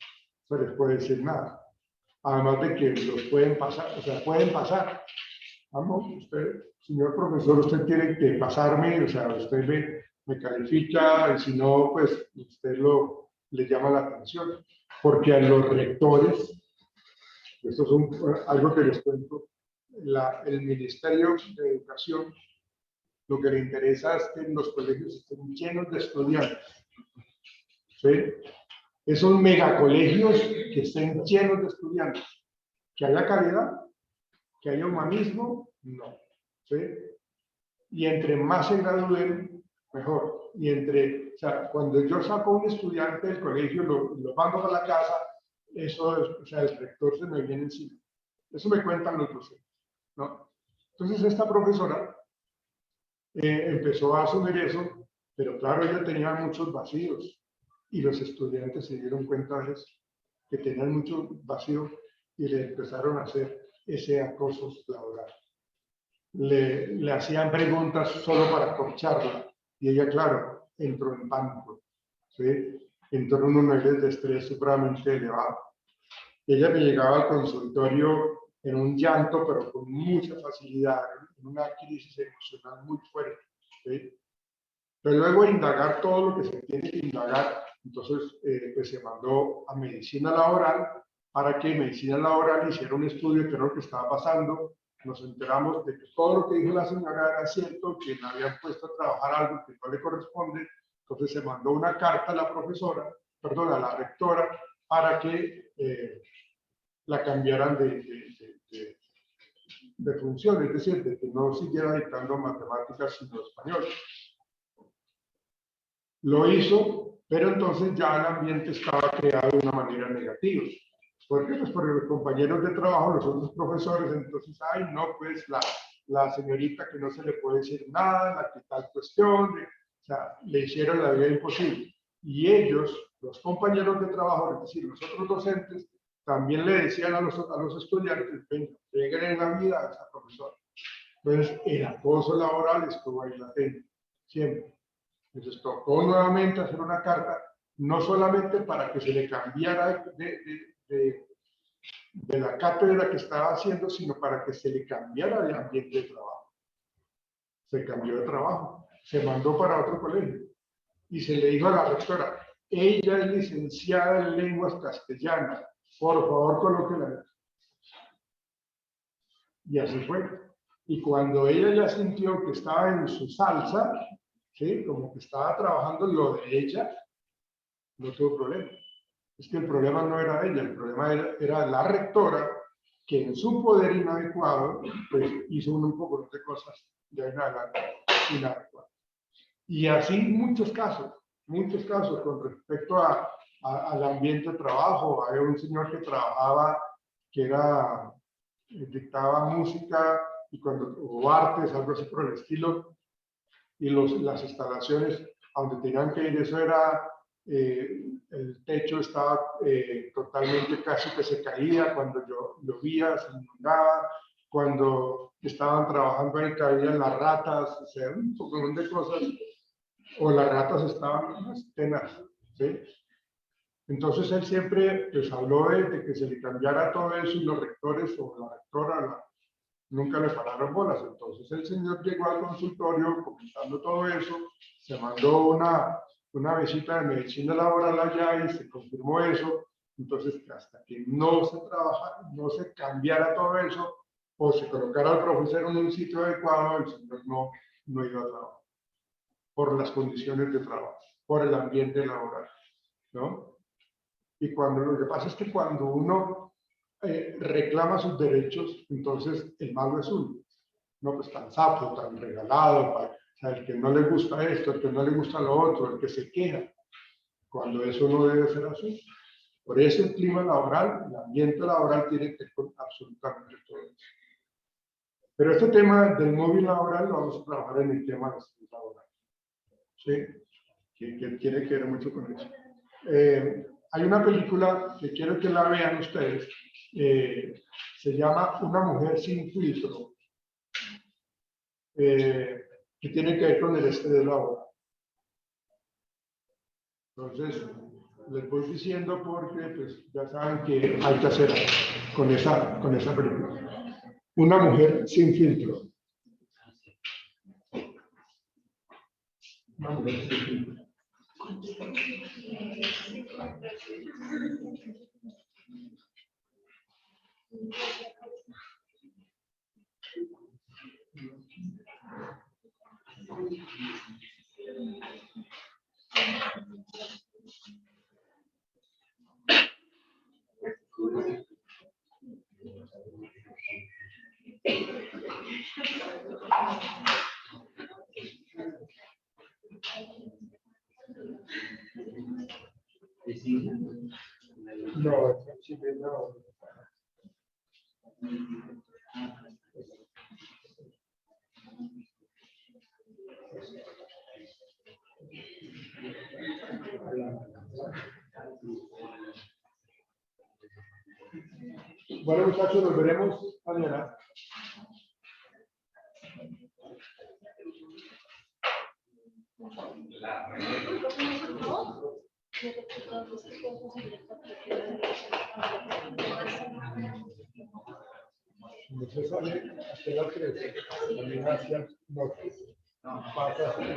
se les puede decir nada. Además de que los pueden pasar, o sea, pueden pasar. Vamos, usted, señor profesor, usted tiene que pasarme, o sea, usted me califica, y si no, pues usted le llama la atención. Porque a los rectores, esto es algo que les cuento, el Ministerio de Educación, lo que le interesa es que los colegios estén llenos de estudiantes. ¿Sí? Esos megacolegios que estén llenos de estudiantes. Que haya calidad, que haya humanismo, no. ¿Sí? Y entre más se gradúen, mejor. Y o sea, cuando yo saco a un estudiante del colegio, lo mando a la casa, eso es, o sea, el rector se me viene encima. Eso me cuentan los docentes, ¿no? Entonces esta profesora empezó a asumir eso, pero claro, ella tenía muchos vacíos y los estudiantes se dieron cuenta de eso, que tenían mucho vacío y le empezaron a hacer ese acoso laboral. Le hacían preguntas solo para corcharla y ella, claro, entró en pánico, ¿sí? Entró en unos niveles de estrés supremamente elevados. Ella me llegaba al consultorio en un llanto, pero con mucha facilidad, en una crisis emocional muy fuerte, ¿sí? Pero luego de indagar todo lo que se tiene que indagar, entonces pues se mandó a medicina laboral para que medicina laboral hiciera un estudio de qué era lo que estaba pasando. Nos enteramos de que todo lo que dijo la señora era cierto, que la habían puesto a trabajar algo que no le corresponde. Entonces se mandó una carta a la profesora, perdón, a la rectora, para que la cambiaran de función, es decir, de que no siguiera dictando matemáticas sino español. Lo hizo, pero entonces ya el ambiente estaba creado de una manera negativa. ¿Por qué? Pues porque los compañeros de trabajo, los otros profesores, entonces, ay, no, pues la señorita que no se le puede decir nada, la que tal cuestión, o sea, le hicieron la vida imposible. Y ellos, los compañeros de trabajo, es decir, los otros docentes, también le decían a los estudiantes, venga, lleguen en la vida a esa profesora. Entonces, el acoso laboral estuvo ahí latente, siempre. Entonces tocó nuevamente hacer una carta, no solamente para que se le cambiara de la cátedra que estaba haciendo, sino para que se le cambiara de ambiente de trabajo. Se cambió de trabajo, se mandó para otro colegio y se le dijo a la rectora, ella es licenciada en lenguas castellanas, por favor colóquela. Y así fue. Y cuando ella ya sintió que estaba en su salsa, ¿sí? Como que estaba trabajando lo de ella, no tuvo problema. Es que el problema no era ella, el problema era la rectora, que en su poder inadecuado, pues hizo un poco de cosas de ahí en adelante inadecuadas. Y así muchos casos con respecto al ambiente de trabajo. Había un señor que trabajaba, que era, dictaba música y o artes, algo así por el estilo, y las instalaciones a donde tenían que ir, eso era, el techo estaba totalmente, casi que se caía cuando llovía, se inundaba, cuando estaban trabajando ahí caían las ratas, o sea, un montón de cosas, o las ratas estaban tenaz, ¿sí? Entonces él siempre pues, habló de que se le cambiara todo eso y los rectores o la rectora nunca le pararon bolas. Entonces el señor llegó al consultorio comentando todo eso, se mandó una visita de medicina laboral allá y se confirmó eso. Entonces hasta que no se trabajara, no se cambiara todo eso o se colocara al profesor en un sitio adecuado, el señor no iba a trabajar por las condiciones de trabajo, por el ambiente laboral, ¿no? Y lo que pasa es que cuando uno reclama sus derechos, entonces el malo es uno. No, pues tan sapo, tan regalado, o sea, el que no le gusta esto, el que no le gusta lo otro, el que se queja, cuando eso no debe ser así. Por eso el clima laboral, el ambiente laboral tiene que ver con absolutamente todo eso. Pero este tema del móvil laboral lo vamos a trabajar en el tema de la salud laboral, ¿sí? Que tiene que ver mucho con eso. Hay una película que quiero que la vean ustedes, se llama Una mujer sin filtro, que tiene que ver con el estrés laboral. Entonces, les voy diciendo porque pues, ya saben que hay que hacer con esa película. Una mujer sin filtro. Una mujer sin filtro. No, no. Bueno, muchachos, nos veremos mañana. Muchos salen hacia la 13, también hacia el norte. Pasa hacia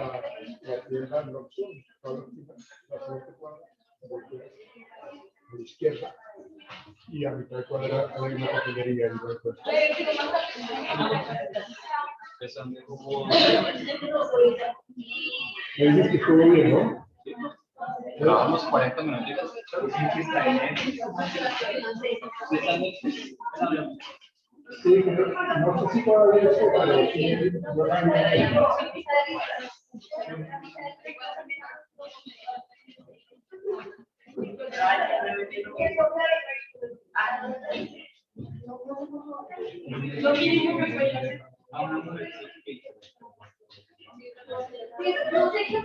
la tienda Nordstrom, la siguiente cuadra, a la izquierda. Y a mitad de cuadra hay una papelería. Y me dices que estuvo bien, ¿no? Grabamos 40 minutos. Sí, no sé si todavía eso, pero sí, yo Lo mínimo que puede hacer. A una mujer. No sé qué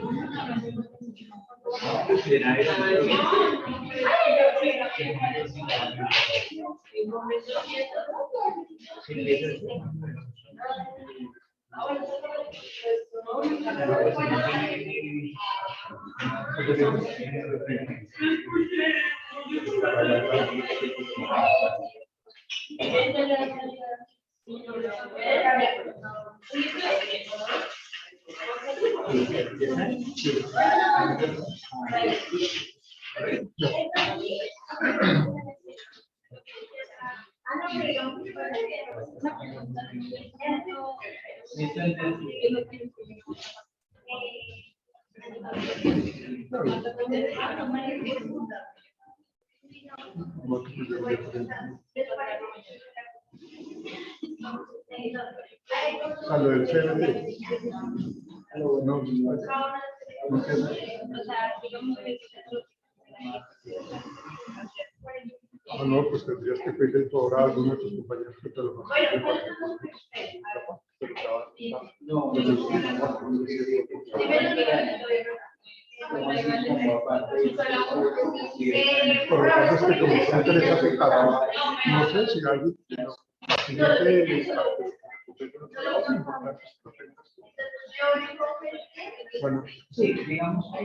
a lo del CNT. No, no, pues tendrías que pedir por a alguno de tus compañeros que te lo pasen. Por lo tanto, es que como siempre les hace caso, no sé si alguien bueno, Sí, digamos que